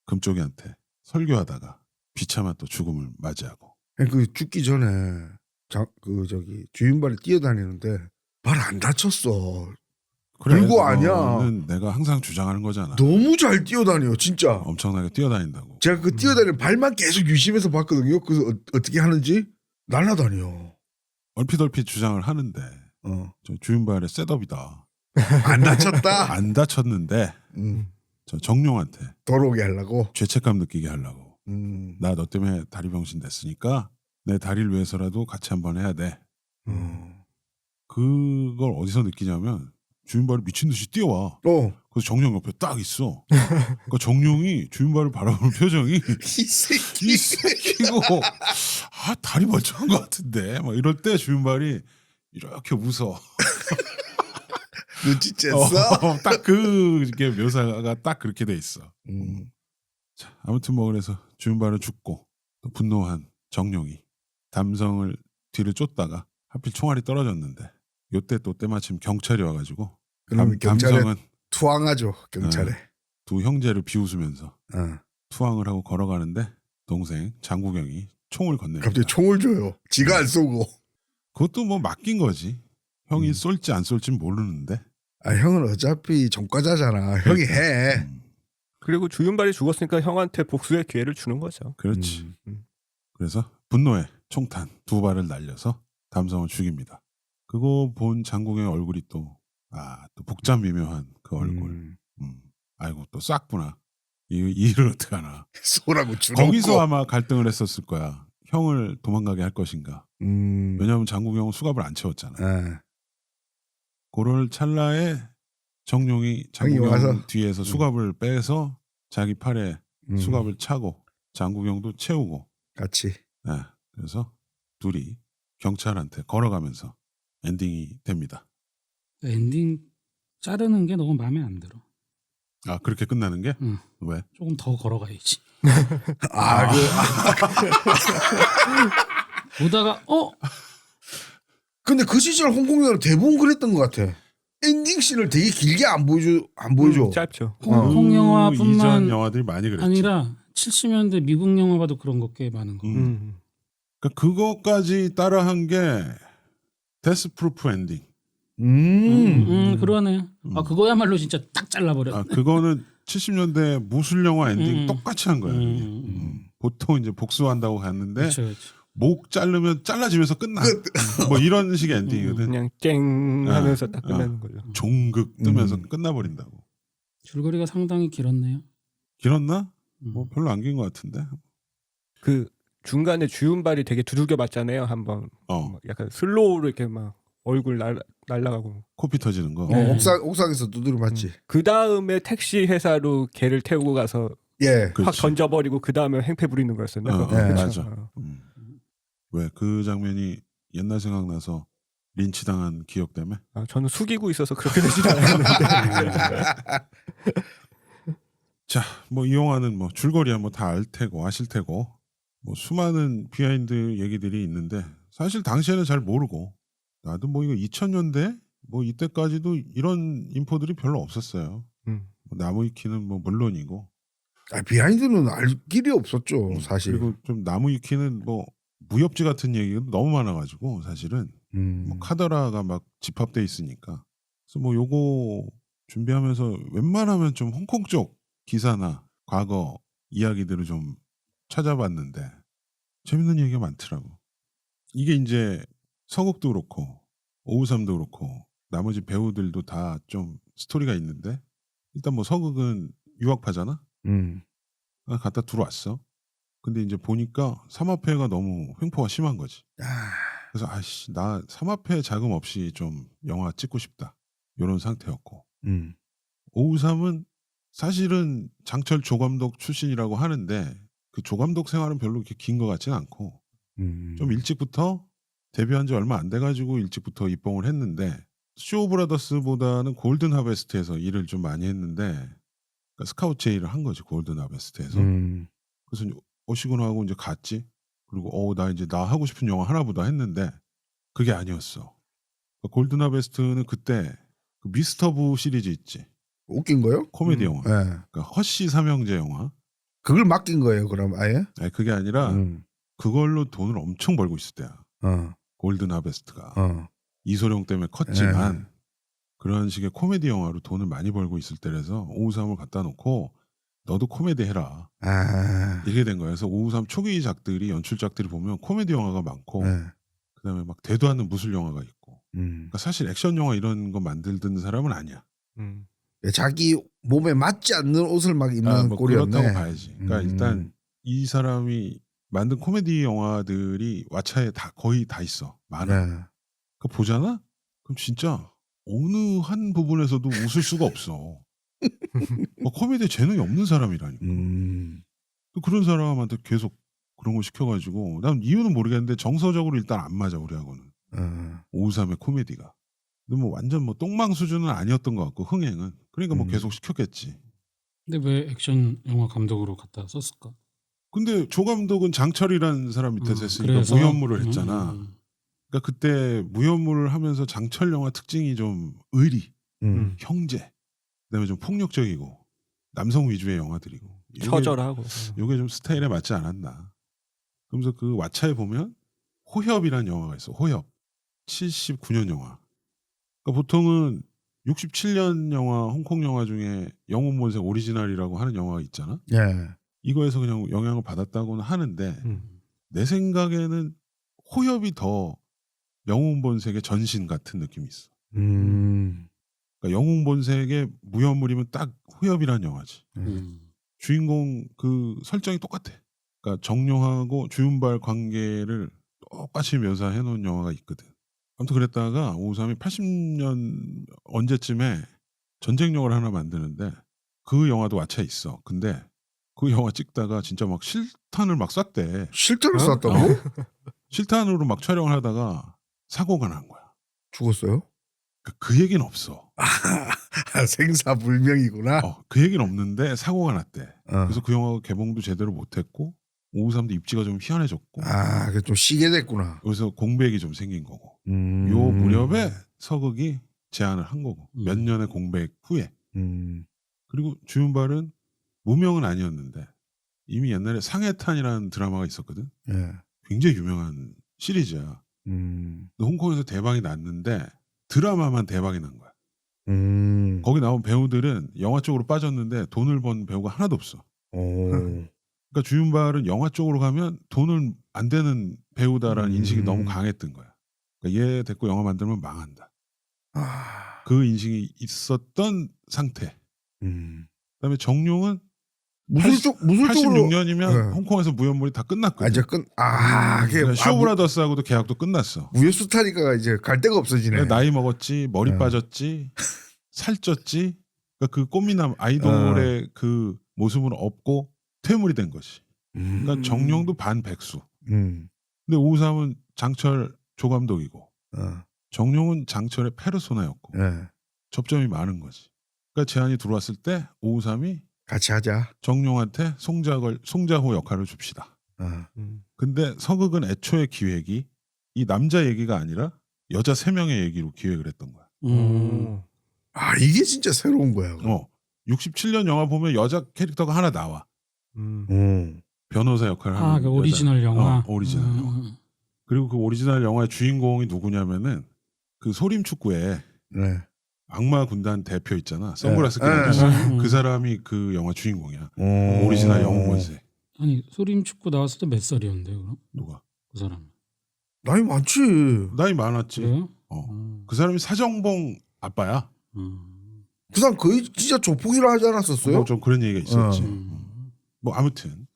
금쪽이한테 설교하다가 비참한 또 죽음을 맞이하고. 그 죽기 전에 주윤발이 뛰어다니는데 발 안 다쳤어. 불구 아니야. 내가 항상 주장하는 거잖아. 너무 잘 뛰어다녀 진짜. 엄청나게 뛰어다닌다고. 제가 그 뛰어다니는 발만 계속 유심해서 봤거든요. 그래서 어떻게 하는지 날라다녀. 얼핏 주장을 하는데 저 주윤발의 셋업이다. 안 다쳤다. 안 다쳤는데 저 정룡한테 돌아오게 하려고. 죄책감 느끼게 하려고. 나 너 때문에 다리 병신 됐으니까 내 다리를 위해서라도 같이 한번 해야 돼. 그걸 어디서 느끼냐면 주윤발이 미친 듯이 뛰어와. 그래서 정룡 옆에 딱 있어. 그러니까 정룡이 주윤발을 바라보는 표정이 이 새끼. 이 새끼고 다리 멀쩡한 것 같은데 막 이럴 때 주윤발이 이렇게 웃어. 눈치챘어? 딱 그게 묘사가 딱 그렇게 돼 있어. 자, 아무튼 뭐 그래서 주윤발은 죽고 또 분노한 정룡이 담성을 뒤를 쫓다가 하필 총알이 떨어졌는데 요때 또 때마침 경찰이 와가지고 그러면 경찰에 담성은 투항하죠. 경찰에. 두 형제를 비웃으면서 어. 투항을 하고 걸어가는데 동생 장구경이 총을 건넵니다. 갑자기 총을 줘요. 지가 안 쏘고. 그것도 뭐 맡긴 거지. 형이 음. 쏠지 안 쏠지는 모르는데. 형은 어차피 전과자잖아. 형이 해. 그리고 주윤발이 죽었으니까 형한테 복수의 기회를 주는 거죠. 그렇지. 그래서 분노에 총탄 2발을 날려서 담성을 죽입니다. 그거 본 장국영의 얼굴이 또 복잡 미묘한 그 얼굴. 아이고 또 싹구나. 이 일을 어떻게 하나. 쏘라고 주는 거기서 거. 아마 갈등을 했었을 거야. 형을 도망가게 할 것인가. 왜냐하면 장국영은 수갑을 안 채웠잖아. 그럴 찰나에 정룡이 장국영 와서. 뒤에서 수갑을 빼서 자기 팔에 수갑을 차고 장국영도 채우고 같이. 그래서 둘이 경찰한테 걸어가면서 엔딩이 됩니다. 엔딩 자르는 게 너무 마음에 안 들어. 그렇게 끝나는 게? 응. 왜? 조금 더 걸어가야지. 보다가 근데 그 시절 홍콩 영화는 대부분 그랬던 것 같아. 엔딩 씬을 되게 길게 안 보여줘. 짧죠. 홍콩 이전 영화뿐만 영화들이 많이 그랬지. 아니라 70년대 미국 영화 봐도 그런 거 꽤 많은 거. 그러니까 그거까지 따라한 게 데스프루프 엔딩. 그러네. 그거야말로 진짜 딱 잘라버려. 그거는 70년대 무술 영화 엔딩 똑같이 한 거야. 보통 이제 복수한다고 갔는데 그쵸. 목 자르면 잘라지면서 끝나. 뭐 이런 식의 엔딩이거든. 그냥 쨍 하면서 딱 끝나는 거죠. 종극 뜨면서 끝나버린다고. 줄거리가 상당히 길었네요. 길었나? 뭐 별로 안 긴 것 같은데. 그 중간에 주윤발이 되게 두들겨 맞잖아요. 한번 약간 슬로우로 이렇게 막 얼굴 날라가고 코피 터지는 거. 옥상에서 두드려 맞지. 그 다음에 택시 회사로 걔를 태우고 가서 예. 확 그렇지. 던져버리고 그 다음에 행패 부리는 거였었나? 맞아. 왜 그 장면이 옛날 생각나서 린치 당한 기억 때문에? 저는 숙이고 있어서 그렇게 되진 않았는데. 자, 뭐 이 영화는 뭐 줄거리야 뭐 다 알 테고 아실 테고 뭐 수많은 비하인드 얘기들이 있는데 사실 당시에는 잘 모르고 나도 뭐 이거 2000년대 뭐 이때까지도 이런 인포들이 별로 없었어요. 뭐 나무위키는 뭐 물론이고. 비하인드는 알 길이 없었죠, 사실. 그리고 좀 나무위키는 뭐 무협지 같은 얘기가 너무 많아가지고 사실은 뭐 카더라가 막 집합돼 있으니까. 그래서 뭐 요거 준비하면서 웬만하면 좀 홍콩 쪽 기사나 과거 이야기들을 좀 찾아봤는데 재밌는 얘기가 많더라고. 이게 이제 서극도 그렇고 오우삼도 그렇고 나머지 배우들도 다 좀 스토리가 있는데 일단 뭐 서극은 유학파잖아. 갖다 들어왔어. 근데 이제 보니까 삼합회가 너무 횡포가 심한 거지. 그래서 나 삼합회 자금 없이 좀 영화 찍고 싶다. 이런 상태였고. 오우삼은 사실은 장철 조감독 출신이라고 하는데 그 조감독 생활은 별로 그렇게 긴 것 같지는 않고 좀 일찍부터 데뷔한 지 얼마 안 돼가지고 일찍부터 입봉을 했는데 쇼브라더스보다는 골든 하베스트에서 일을 좀 많이 했는데 그러니까 스카우트 제의를 한 거지 골든 하베스트에서. 그래서 오시구나 하고 이제 갔지. 그리고 나 이제 나 하고 싶은 영화 하나보다 했는데 그게 아니었어. 골든 하베스트는 그때 그 미스터 부 시리즈 있지. 웃긴 거요? 코미디 영화. 그러니까 허씨 삼형제 영화. 그걸 맡긴 거예요, 그럼 아예? 아니 그게 아니라 그걸로 돈을 엄청 벌고 있을 때야. 골든 하베스트가. 이소룡 때문에 컸지만 그런 식의 코미디 영화로 돈을 많이 벌고 있을 때라서 오우삼을 갖다 놓고 너도 코미디 해라. 이렇게 된 거예요. 그래서 오우삼 초기작들이 연출작들이 보면 코미디 영화가 많고 그다음에 막 대도 않는 무술 영화가 있고 그러니까 사실 액션 영화 이런 거 만들던 사람은 아니야. 자기 몸에 맞지 않는 옷을 막 입는 뭐 꼴이었네. 그렇다고 봐야지. 그러니까 일단 이 사람이 만든 코미디 영화들이 왓챠에 다 거의 다 있어. 많아. 그러니까 보잖아? 그럼 진짜 어느 한 부분에서도 웃을 수가 없어. 코미디에 재능이 없는 사람이라니까. 또 그런 사람한테 계속 그런 거 시켜가지고 난 이유는 모르겠는데 정서적으로 일단 안 맞아 우리하고는. 553의 코미디가. 근데 뭐 완전 뭐 똥망 수준은 아니었던 것 같고 흥행은. 그러니까 뭐 계속 시켰겠지. 근데 왜 액션 영화 감독으로 갖다 썼을까? 근데 조 감독은 장철이라는 사람 밑에서 했으니까 그래서? 무연물을 했잖아. 그러니까 그때 무연물을 하면서 장철 영화 특징이 좀 의리, 형제, 그다음에 좀 폭력적이고 남성 위주의 영화들이고 처절하고. 이게 좀 스타일에 맞지 않았나. 그러면서 그 왓챠에 보면 호협이라는 영화가 있어. 호협. 79년 영화. 그러니까 보통은 67년 영화, 홍콩 영화 중에 영웅본색 오리지널이라고 하는 영화가 있잖아. 예. 이거에서 그냥 영향을 받았다고는 하는데 내 생각에는 호협이 더 영웅본색의 전신 같은 느낌이 있어. 그러니까 영웅본색의 무연물이면 딱 호협이라는 영화지. 주인공 그 설정이 똑같아. 그러니까 정룡하고 주윤발 관계를 똑같이 묘사해 놓은 영화가 있거든. 아무튼 그랬다가 553이 80년 언제쯤에 전쟁 영화를 하나 만드는데 그 영화도 왓챠에 있어. 근데 그 영화 찍다가 진짜 막 실탄을 막 쐈대. 실탄을 쐈다고? 실탄으로 막 촬영을 하다가 사고가 난 거야. 죽었어요? 그 얘기는 없어. 생사불명이구나. 그 얘기는 없는데 사고가 났대. 그래서 그 영화 개봉도 제대로 못했고 553도 입지가 좀 희한해졌고. 그게 좀 쉬게 됐구나. 그래서 공백이 좀 생긴 거고. 요 무렵에 서극이 제안을 한 거고. 몇 년의 공백 후에. 그리고 주윤발은 무명은 아니었는데 이미 옛날에 상해탄이라는 드라마가 있었거든. 예. 굉장히 유명한 시리즈야. 근데 홍콩에서 대박이 났는데 드라마만 대박이 난 거야. 거기 나온 배우들은 영화 쪽으로 빠졌는데 돈을 번 배우가 하나도 없어. 그러니까 주윤발은 영화 쪽으로 가면 돈을 안 되는 배우다라는 인식이 너무 강했던 거야. 그러니까 얘 데리고 영화 만들면 망한다. 그 인식이 있었던 상태. 그다음에 정룡은 무술적으로 86년이면 네. 홍콩에서 무연물이 다 끝났거든. 이제 그러니까 쇼브라더스하고도 계약도 끝났어. 무예수타니까 이제 갈 데가 없어지네. 나이 먹었지, 머리 빠졌지, 살쪘지. 그러니까 그 꽃미남 아이돌의 그 모습은 없고 퇴물이 된 것이. 그러니까 정룡도 반백수. 근데 553은 장철 조감독이고 정룡은 장철의 페르소나였고 접점이 많은 거지. 그러니까 제안이 들어왔을 때 553이 같이 하자. 정룡한테 송자호 역할을 줍시다. 근데 서극은 애초에 기획이 이 남자 얘기가 아니라 여자 3명의 얘기로 기획을 했던 거야. 이게 진짜 새로운 거야. 67년 영화 보면 여자 캐릭터가 하나 나와. 변호사 역할을 하는 그 오리지널 영화. 오리지널 영화. 그리고 그 오리지널 영화의 주인공이 누구냐면은 그 소림축구에 악마 군단 대표 있잖아. 선글라스 끼는 아저씨. 그 사람이 그 영화 주인공이야. 오리지널 영웅본색. 아니 소림축구 나왔을 때 몇 살이었는데요? 그럼? 누가? 그 사람. 나이 많지. 나이 많았지. 그래요? 그 사람이 사정봉 아빠야. 그 사람 거의 진짜 조폭이라 하지 않았었어요? 좀 그런 얘기가 있었지. 뭐 아무튼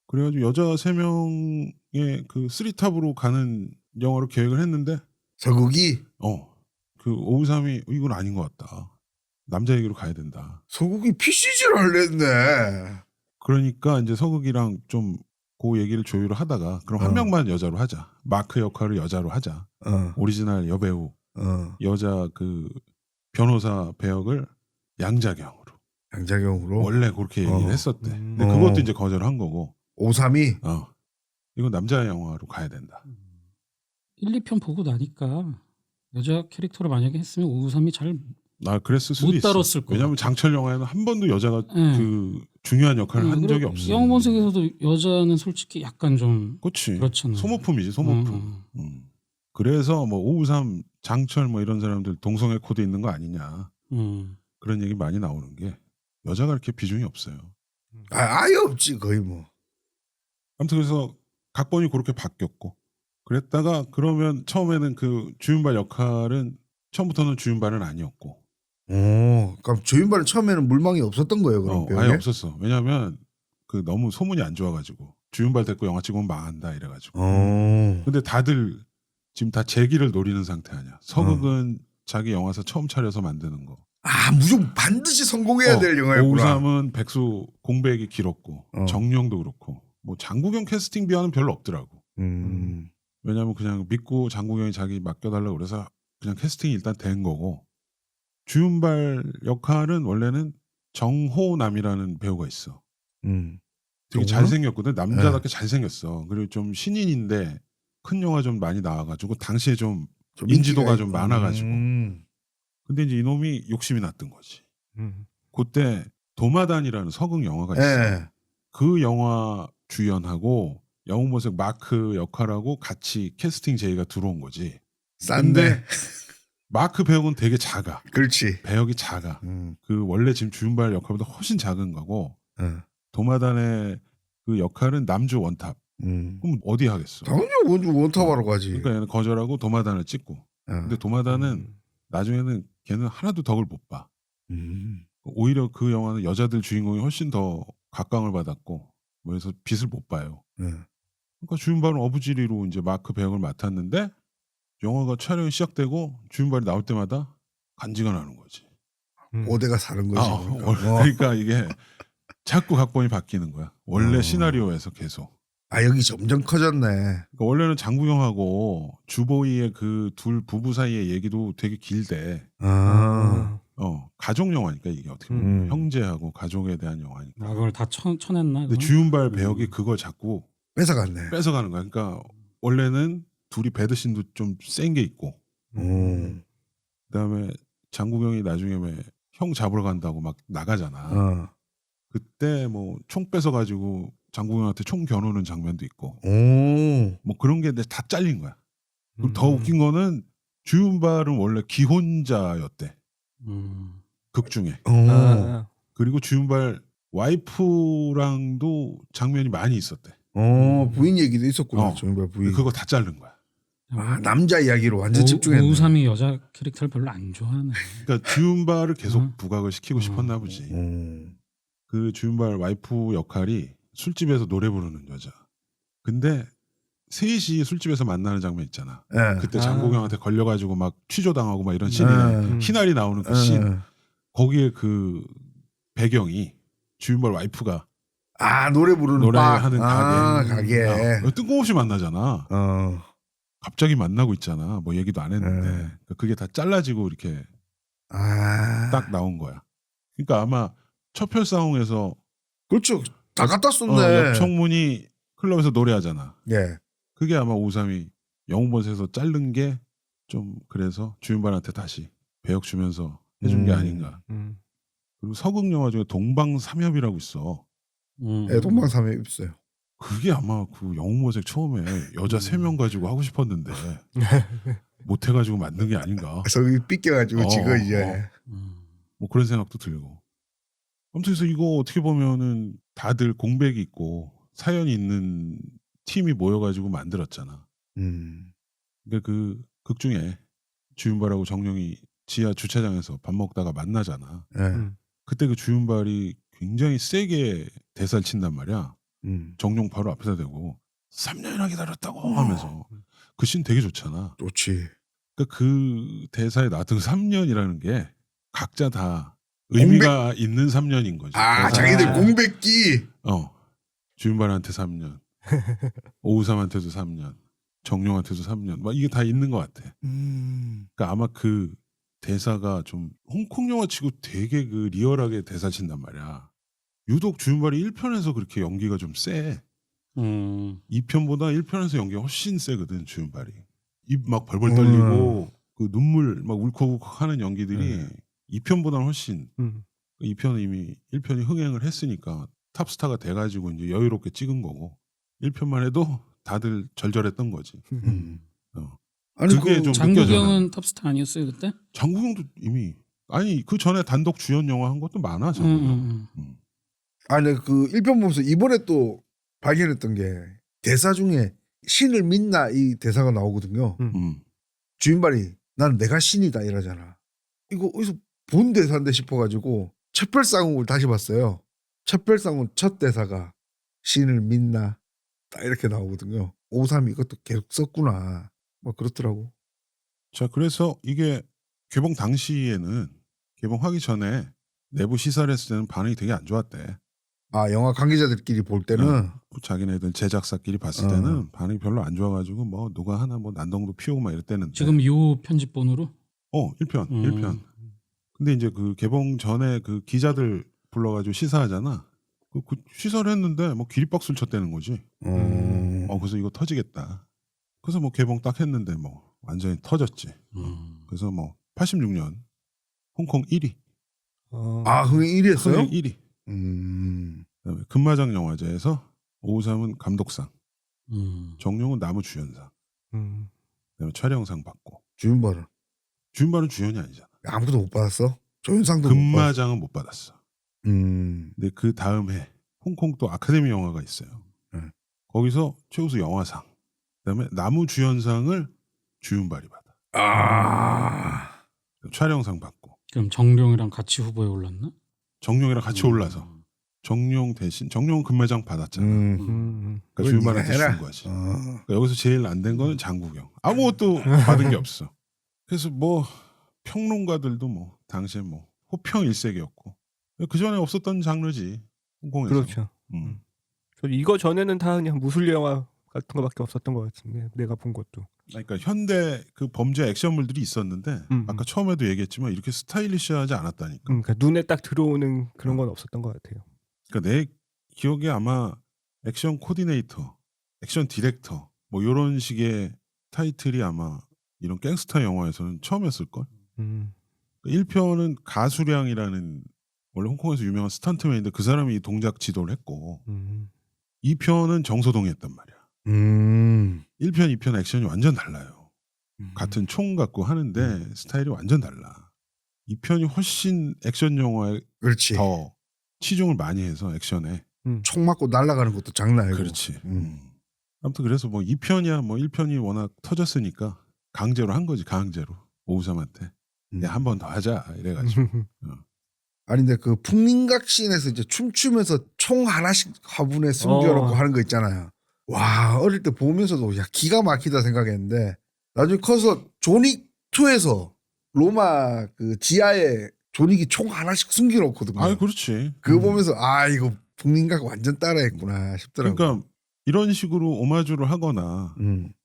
그래가지고 여자 3명의 그 3탑으로 가는 영화로 계획을 했는데 서국이 그 553이 이건 아닌 것 같다. 남자 얘기로 가야 된다. 서국이 PCG를 할랬네. 그러니까 이제 서극이랑 좀 그 얘기를 조율을 하다가 그럼 한 명만 여자로 하자. 마크 역할을 여자로 하자. 오리지널 여배우 여자 그 변호사 배역을 양자경으로. 양자경으로? 원래 그렇게 얘기를 했었대. 근데 그것도 이제 거절한 거고. 532? 이건 남자 영화로 가야 된다. 1, 2편 보고 나니까 여자 캐릭터를 만약에 했으면 553이 잘 그랬을 수도 못 있어. 다뤘을 거야. 왜냐하면 장철 영화에는 한 번도 여자가 그 중요한 역할을 한 적이 없어. 영웅본색에서도 여자는 솔직히 약간 좀 그렇지. 그렇잖아. 소모품이지 소모품. 그래서 뭐 553 장철 뭐 이런 사람들 동성애 코드 있는 거 아니냐. 그런 얘기 많이 나오는 게 여자가 그렇게 비중이 없어요. 아예 없지 거의 뭐. 아무튼 그래서 각본이 그렇게 바뀌었고 그랬다가 그러면 처음에는 그 주윤발 역할은 처음부터는 주윤발은 아니었고. 그럼 주윤발은 처음에는 물망이 없었던 거예요, 그럼? 아예 없었어. 왜냐하면 그 너무 소문이 안 좋아가지고 주윤발 데리고 영화 찍으면 망한다 이래가지고. 근데 다들 지금 다 재기를 노리는 상태 아니야. 서극은 자기 영화사 처음 차려서 만드는 거. 아 무조건 반드시 성공해야 될 영화였구나. 오삼은 백수 공백이 길었고 정룡도 그렇고 뭐 장국영 캐스팅 비하는 별로 없더라고. 왜냐하면 그냥 믿고 장국영이 자기 맡겨달라고 그래서 그냥 캐스팅이 일단 된 거고 주윤발 역할은 원래는 정호남이라는 배우가 있어. 되게 정호남? 잘생겼거든. 남자답게 잘생겼어. 그리고 좀 신인인데 큰 영화 좀 많이 나와가지고 당시에 좀 인지도가 좀 많아가지고. 근데 이제 이놈이 욕심이 났던 거지. 그때 도마단이라는 서극 영화가 있어. 그 영화 주연하고 영웅본색 마크 역할하고 같이 캐스팅 제의가 들어온 거지. 싼데. 마크 배역은 되게 작아. 그렇지. 배역이 작아. 그 원래 지금 주윤발 역할보다 훨씬 작은 거고 도마단의 그 역할은 남주 원탑. 그럼 어디 하겠어? 당연히 원탑하러 가지. 그러니까 얘는 거절하고 도마단을 찍고. 근데 도마단은 나중에는 걔는 하나도 덕을 못 봐. 오히려 그 영화는 여자들 주인공이 훨씬 더 각광을 받았고 그래서 빛을 못 봐요. 그러니까 주윤발은 어부지리로 이제 마크 배역을 맡았는데 영화가 촬영이 시작되고 주윤발이 나올 때마다 간지가 나는 거지. 오대가 사는 거지. 그러니까 이게 자꾸 각본이 바뀌는 거야. 원래 시나리오에서 계속. 아 여기 점점 커졌네. 그러니까 원래는 장국영하고 주보이의 그 둘 부부 사이의 얘기도 되게 길대. 가족 영화니까 이게 어떻게 보면 형제하고 가족에 대한 영화니까. 아, 그걸 다 쳐냈나? 근데 주윤발 배역이 그걸 자꾸 뺏어갔네. 뺏어가는 거야. 그러니까 원래는 둘이 배드신도 좀 센 게 있고. 그다음에 장국영이 나중에 왜 형 잡으러 간다고 막 나가잖아. 그때 뭐 총 뺏어가지고 장국영한테 총 겨누는 장면도 있고. 뭐 그런 게 다 잘린 거야. 그리고 더 웃긴 거는 주윤발은 원래 기혼자였대. 극 중에. 그리고 주윤발 와이프랑도 장면이 많이 있었대. 부인 얘기도 있었구나. 주윤발 부인. 그거 다 자른 거야. 아, 남자 이야기로 완전 집중했네. 오삼이 여자 캐릭터를 별로 안 좋아하네. 그러니까 주윤발을 계속 부각을 시키고 싶었나 보지. 그 주윤발 와이프 역할이 술집에서 노래 부르는 여자. 근데 셋이 술집에서 만나는 장면 있잖아. 그때 장국영한테 걸려가지고 막 취조당하고 막 이런 씬이나 희날이 나오는 그 씬. 거기에 그 배경이 주윤발 와이프가 노래 부르는 노래하는 가게. 뜬금없이 만나잖아. 갑자기 만나고 있잖아. 뭐 얘기도 안 했는데 그게 다 잘라지고 이렇게 딱 나온 거야. 그러니까 아마 첫펼싸움에서 그렇죠. 다 갖다 썼네. 옆청문이 클럽에서 노래하잖아. 예. 그게 아마 오삼이 영웅본색에서 자른 게 좀 그래서 주윤발한테 다시 배역 주면서 해준 게 아닌가. 그리고 서극 영화 중에 동방삼협이라고 있어. 동방삼협 있어요. 그게 아마 그 영웅본색 처음에 여자 3명 가지고 하고 싶었는데 못 해가지고 만든 게 아닌가. 저기 삐껴가지고 지금 이제 뭐 그런 생각도 들고. 아무튼 그래서 이거 어떻게 보면은 다들 공백이 있고 사연이 있는 팀이 모여가지고 만들었잖아. 근데 그 극 중에 주윤발하고 정룡이 지하 주차장에서 밥 먹다가 만나잖아. 그때 그 주윤발이 굉장히 세게 대사를 친단 말이야. 정룡 바로 앞에다 대고 3년이나 기다렸다고 하면서 그 씬 되게 좋잖아. 좋지. 그러니까 그 대사에 나왔던 3년이라는 게 각자 다 의미가 있는 3년인 거지. 자기들 공백기. 주윤발한테 3년, 오우삼한테도 3년, 정룡한테도 3년, 막 이게 다 있는 것 같아. 그러니까 아마 그 대사가 좀 홍콩 영화치고 되게 그 리얼하게 대사 친단 말이야. 유독 주윤발이 1편에서 그렇게 연기가 좀 세. 2편보다 1편에서 연기가 훨씬 세거든 주윤발이. 입 막 벌벌 떨리고 그 눈물 막 울컥울컥 하는 연기들이 2편보다는 훨씬 2편은 이미 1편이 흥행을 했으니까 탑스타가 돼가지고 이제 여유롭게 찍은 거고 1편만 해도 다들 절절했던 거지. 아니 그게 좀 장국영은 탑스타 아니었어요 그때? 장국영도 이미 아니 그 전에 단독 주연 영화 한 것도 많아 장국영. 아니 그 1편 보면서 이번에 또 발견했던 게 대사 중에 신을 믿나 이 대사가 나오거든요. 주인발이 나는 내가 신이다 이러잖아. 이거 어디서 본 대사인데 싶어가지고 첩별상국을 다시 봤어요. 첩별상국 첫 대사가 신을 믿나 딱 이렇게 나오거든요. 오삼이 이것도 계속 썼구나. 뭐 그렇더라고. 자, 그래서 이게 개봉 당시에는 개봉하기 전에 내부 시사를 했을 때는 반응이 되게 안 좋았대. 아 영화 관계자들끼리 볼 때는 자기네들 제작사끼리 봤을 때는 반응이 별로 안 좋아가지고 뭐 누가 하나 뭐 난동도 피우고 막 이랬대는데. 지금 요 편집본으로 1편. 근데 이제 그 개봉 전에 그 기자들 불러가지고 시사하잖아. 그 시사를 했는데 뭐 기립박수를 쳤다는 거지. 그래서 이거 터지겠다. 그래서 뭐 개봉 딱 했는데 뭐 완전히 터졌지. 그래서 뭐 86년 홍콩 1위. 아 흥행 1위였어요? 흥행 1위. 그다음에 금마장 영화제에서 오우삼은 감독상, 정룡은 나무 주연상, 그다음에 촬영상 받고. 주윤발은 주연이 아니잖아. 아무도 못 받았어? 조연상도 금마장은 못 받았어. 못 받았어. 근데 그 다음 해 홍콩 또 아카데미 영화가 있어요. 거기서 최우수 영화상, 그다음에 나무 주연상을 주윤발이 받아. 촬영상 받고. 그럼 정룡이랑 같이 후보에 올랐나? 정룡이랑 같이 올라서 정룡 대신 정룡은 금마장 받았잖아. 그러니까 주윤발한테 준 거지. 그러니까 여기서 제일 안 된 거는 장국영. 아무것도 받은 게 없어. 그래서 뭐 평론가들도 뭐 당시에 뭐 호평 일색이었고 그 전에 없었던 장르지 홍콩에서. 그렇죠. 저 이거 전에는 다 그냥 무술 영화 같은 거밖에 없었던 것 같은데 내가 본 것도. 그러니까 현대 그 범죄 액션물들이 있었는데 아까 처음에도 얘기했지만 이렇게 스타일리시하지 않았다니까. 그러니까 눈에 딱 들어오는 그런 건 없었던 것 같아요. 그러니까 내 기억에 아마 액션 코디네이터, 액션 디렉터 뭐 이런 식의 타이틀이 아마 이런 갱스터 영화에서는 처음이었을걸. 1편은 가수량이라는 원래 홍콩에서 유명한 스턴트맨인데 그 사람이 이 동작 지도를 했고 2편은 정소동이 했단 말이야. 1편, 2편 액션이 완전 달라요. 같은 총 갖고 하는데 스타일이 완전 달라. 2편이 훨씬 액션 영화에 그렇지. 더 치중을 많이 해서 액션에. 총 맞고 날아가는 것도 장난 아니고. 그렇지. 아무튼 그래서 뭐 2편이야 뭐 1편이 워낙 터졌으니까 강제로 한 거지. 강제로 오우삼한테 한 번 더 하자 이래가지고. 아니 근데 그 풍림각신에서 이제 춤추면서 총 하나씩 화분에 숨겨놓고 하는 거 있잖아요. 와 어릴 때 보면서도 야 기가 막히다 생각했는데 나중에 커서 존윅 2에서 로마 그 지하에 존윅이 총 하나씩 숨겨놓거든요. 아 그렇지. 그거 보면서 아 이거 풍림각 완전 따라했구나 싶더라고. 그러니까 이런 식으로 오마주를 하거나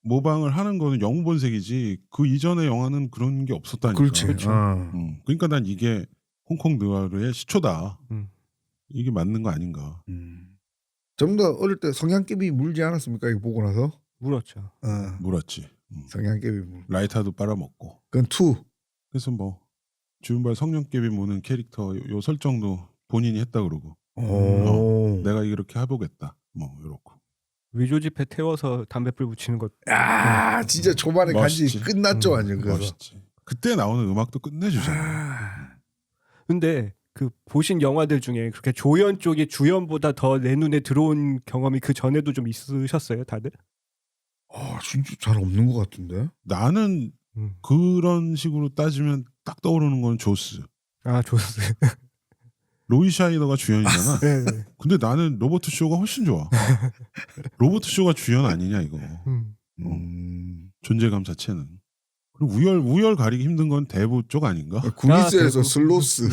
모방을 하는 거는 영웅본색이지 그 이전의 영화는 그런 게 없었다니까. 그렇지. 그러니까 난 이게 홍콩 느와르의 시초다. 이게 맞는 거 아닌가. 좀 더 어릴 때 성냥개비 물지 않았습니까? 이거 보고 나서 물었죠. 물었지. 성냥개비 물. 라이터도 빨아먹고. 그건 2. 그래서 뭐 주윤발 성냥개비 무는 캐릭터 요 설정도 본인이 했다 그러고. 내가 이렇게 해보겠다. 뭐 이렇고. 위조 지폐 태워서 담배불 붙이는 것. 야 진짜 초반에 간지 끝났죠 완전. 멋있지. 그때 나오는 음악도 끝내주잖아. 근데 그 보신 영화들 중에 그렇게 조연 쪽이 주연보다 더 내 눈에 들어온 경험이 그 전에도 좀 있으셨어요, 다들? 진짜 잘 없는 것 같은데. 나는 그런 식으로 따지면 딱 떠오르는 건 조스. 아 조스. 로이 샤이너가 주연이잖아. 네. 근데 나는 로버트 쇼가 훨씬 좋아. 로버트 쇼가 주연 아니냐 이거. 존재감 자체는. 그리고 우열 가리기 힘든 건 대부 쪽 아닌가? 구미스에서 슬로스.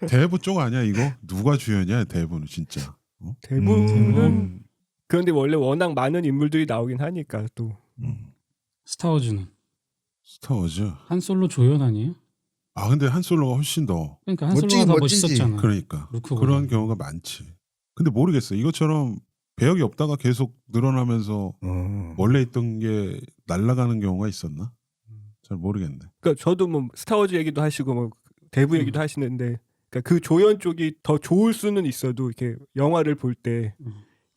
대부 쪽 아니야 이거? 누가 주연이야 대부는 진짜. 대부는 그런데 원래 워낙 많은 인물들이 나오긴 하니까 또. 스타워즈는 스타워즈. 한 솔로 조연 아니에요? 아 근데 한 솔로가 훨씬 더. 그러니까 한 솔로가 더 멋지지. 멋있었잖아. 그러니까 루크보다. 그런 경우가 많지. 근데 모르겠어. 이것처럼 배역이 없다가 계속 늘어나면서 원래 있던 게 날아가는 경우가 있었나? 잘 모르겠네. 그러니까 저도 뭐 스타워즈 얘기도 하시고 뭐 대부 얘기도 하시는데, 그러니까 그 조연 쪽이 더 좋을 수는 있어도 이렇게 영화를 볼 때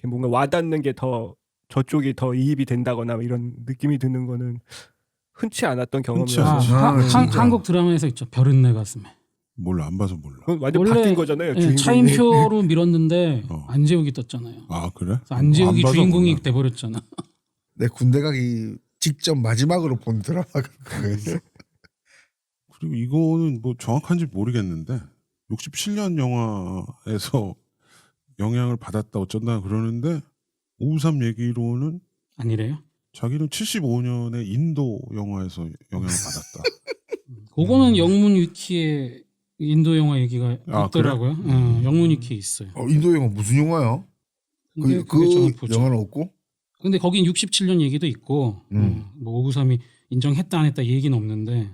뭔가 와닿는 게 더 저쪽이 더 이입이 된다거나 이런 느낌이 드는 거는 흔치 않았던 경험이어서. 한국 드라마에서 있죠. 별은 내 가슴에. 몰라 안 봐서 몰라. 그건 완전 원래, 바뀐 거잖아요. 예, 차인표로 밀었는데 어. 안재욱이 떴잖아요. 아 그래? 안재욱이 안 봐서 주인공이 몰라. 돼버렸잖아. 내 군대 가기 직접 마지막으로 본 드라마가 그거였어. 그리고 이거는 뭐 정확한지 모르겠는데 67년 영화에서 영향을 받았다 어쩐다 그러는데 오우삼 얘기로는 아니래요? 자기는 75년에 인도 영화에서 영향을 받았다. 그거는 영문 위키에 인도 영화 얘기가 아, 있더라고요. 영문 위키에 있어요. 인도 영화 무슨 영화야? 근데 그 그게 좀 보죠. 영화는 없고? 근데 거긴 67년 얘기도 있고 뭐 593이 인정했다 안 했다 얘기는 없는데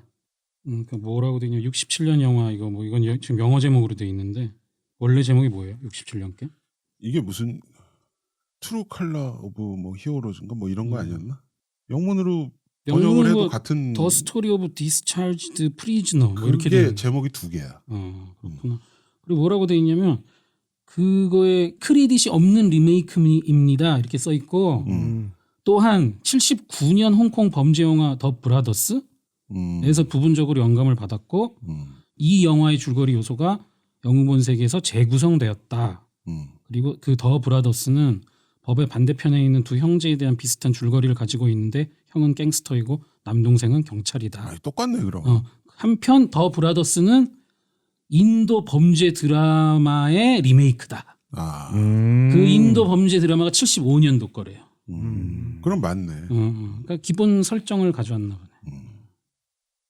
그 뭐라고 되냐 67년 영화 이거 뭐 이건 지금 영어 제목으로 돼 있는데 원래 제목이 뭐예요? 67년 게? 이게 무슨 트루 컬러 오브 뭐 히어로즈인가 뭐 이런 거 아니었나? 영문으로 번역을 해도 뭐 같은 더 스토리 오브 디스차르지드 프리즈너 뭐 이렇게 그게 돼. 제목이 두 개야. 그렇구나. 그리고 뭐라고 돼 있냐면 그거에 크레딧이 없는 리메이크입니다 이렇게 써 있고 또한 79년 홍콩 범죄 영화 더 브라더스에서 부분적으로 영감을 받았고 이 영화의 줄거리 요소가 영웅본 세계에서 재구성되었다. 그리고 그 더 브라더스는 법의 반대편에 있는 두 형제에 대한 비슷한 줄거리를 가지고 있는데 형은 갱스터이고 남동생은 경찰이다. 아니, 똑같네 그럼. 한편 더 브라더스는 인도 범죄 드라마의 리메이크다. 그 인도 범죄 드라마가 75년도 거래요. 그럼 맞네. 그러니까 기본 설정을 가져왔나 보네.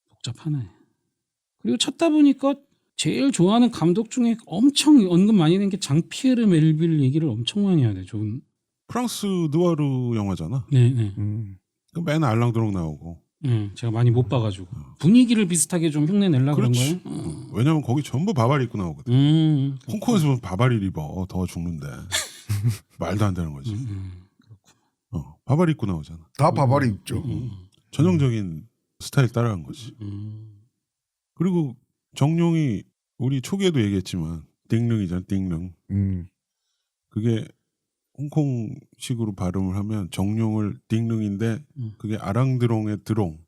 복잡하네. 그리고 찾다 보니까 제일 좋아하는 감독 중에 엄청 언급 많이 된 게 장피에르 멜빌 얘기를 엄청 많이 하네. 좋은. 프랑스 느와르 영화잖아. 네. 그 맨 알랑드롱 나오고. 제가 많이 못 봐가지고 분위기를 비슷하게 좀 흉내 내려고 그런 그렇지. 거예요. 왜냐면 거기 전부 바바리 입고 나오거든. 홍콩에서 보면 바바리 입어 더 죽는데 말도 안 되는 거지. 바바리 입고 나오잖아. 다 바바리 입죠. 전형적인 스타일 따라한 거지. 그리고 정룡이 우리 초기에도 얘기했지만 띵릉이잖아. 띵릉. 그게 홍콩식으로 발음을 하면 정룡을 띵릉인데 그게 아랑드롱의 드롱.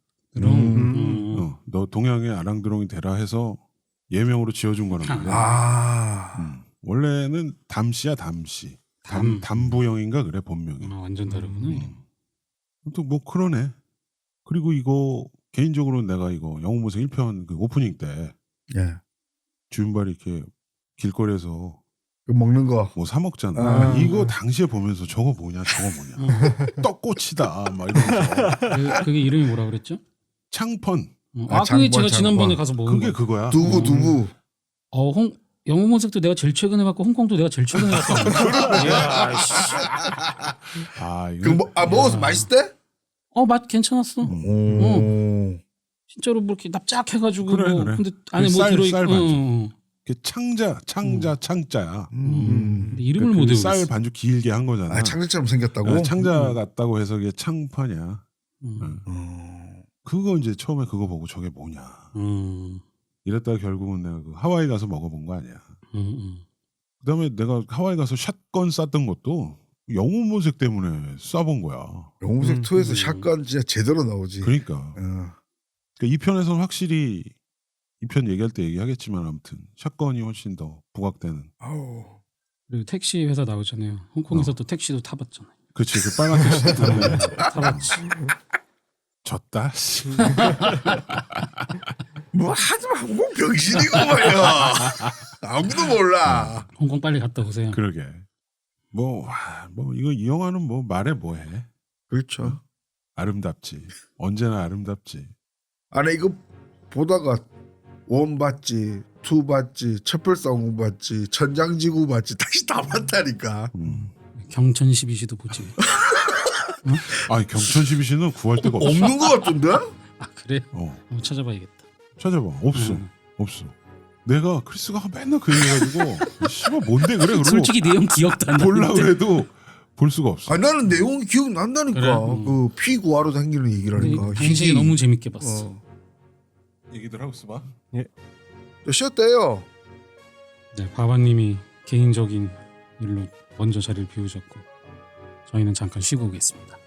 너 동양의 아랑드롱이 되라 해서 예명으로 지어준 거란 말이야. 원래는 담씨야 담씨. 담부영인가 그래 본명이. 완전 다르구나. 또 뭐 그러네. 그리고 이거 개인적으로 내가 이거 영웅본색 1편 그 오프닝 때 예. 주윤발이 이렇게 길거리에서 그 먹는 거. 뭐 사 먹잖아. 이거 당시에 보면서 저거 뭐냐 떡꼬치다 막 이러면서. 그게 이름이 뭐라 그랬죠? 창펀. 그게 제가 지난번에 가서 먹은 그게 거. 그거야. 두부. 영웅본색도 내가 제일 최근에 봤고 홍콩도 내가 제일 최근에 봤고. 이거 먹어서 맛있대? 맛 괜찮았어. 진짜로 뭐 이렇게 납작해가지고 그래. 근데 안에 뭐 쌀 들어있고. 창자야. 근데 이름을 못 외우겠어. 쌀 반죽 길게 한 거잖아. 창자처럼 생겼다고? 창자 같다고 해서 이게 창판이야. 그거 이제 처음에 그거 보고 저게 뭐냐. 이랬다가 결국은 내가 그 하와이 가서 먹어본 거 아니야. 그다음에 내가 하와이 가서 샷건 쐈던 것도 영웅본색 때문에 쏴본 거야. 영웅색 2에서 샷건 진짜 제대로 나오지. 그러니까. 이 편에서는 확실히 이 편 얘기할 때 얘기하겠지만 아무튼 샷건이 훨씬 더 부각되는. 그리고 택시 회사 나오잖아요. 홍콩에서 또 택시도 타봤잖아요. 그렇지. 그 빨간 택시 타네. 타봤지. 졌다. 뭐 하지마. 홍콩 병신이고 말이야. 아무도 몰라. 홍콩 빨리 갔다 오세요. 그러게. 뭐 이거 이 영화는 뭐 말해 뭐해. 그렇죠. 아름답지. 언제나 아름답지. 아니 이거 보다가 원 봤지, 투 봤지, 첩별상공 봤지, 천장지구 봤지, 다시 다 봤다니까. 경천 12시도 보지. 경천 12시는 구할 데가 없어. 없는 것 같은데? 그래? 한번 찾아봐야겠다. 찾아봐. 없어. 내가 크리스가 맨날 그 얘기해가지고 씨발 뭔데 그래 그러고 솔직히 내용 기억도 안 볼라 나는데. 그래도 볼 수가 없어. 나는 내용이 기억난다니까. 그래? 그 피 구하러 다니는 얘기라니까. 당시에 너무 재밌게 봤어. 얘기들 하고 있어봐. 쉬었대요. 네, 바바님이 개인적인 일로 먼저 자리를 비우셨고 저희는 잠깐 쉬고 오겠습니다.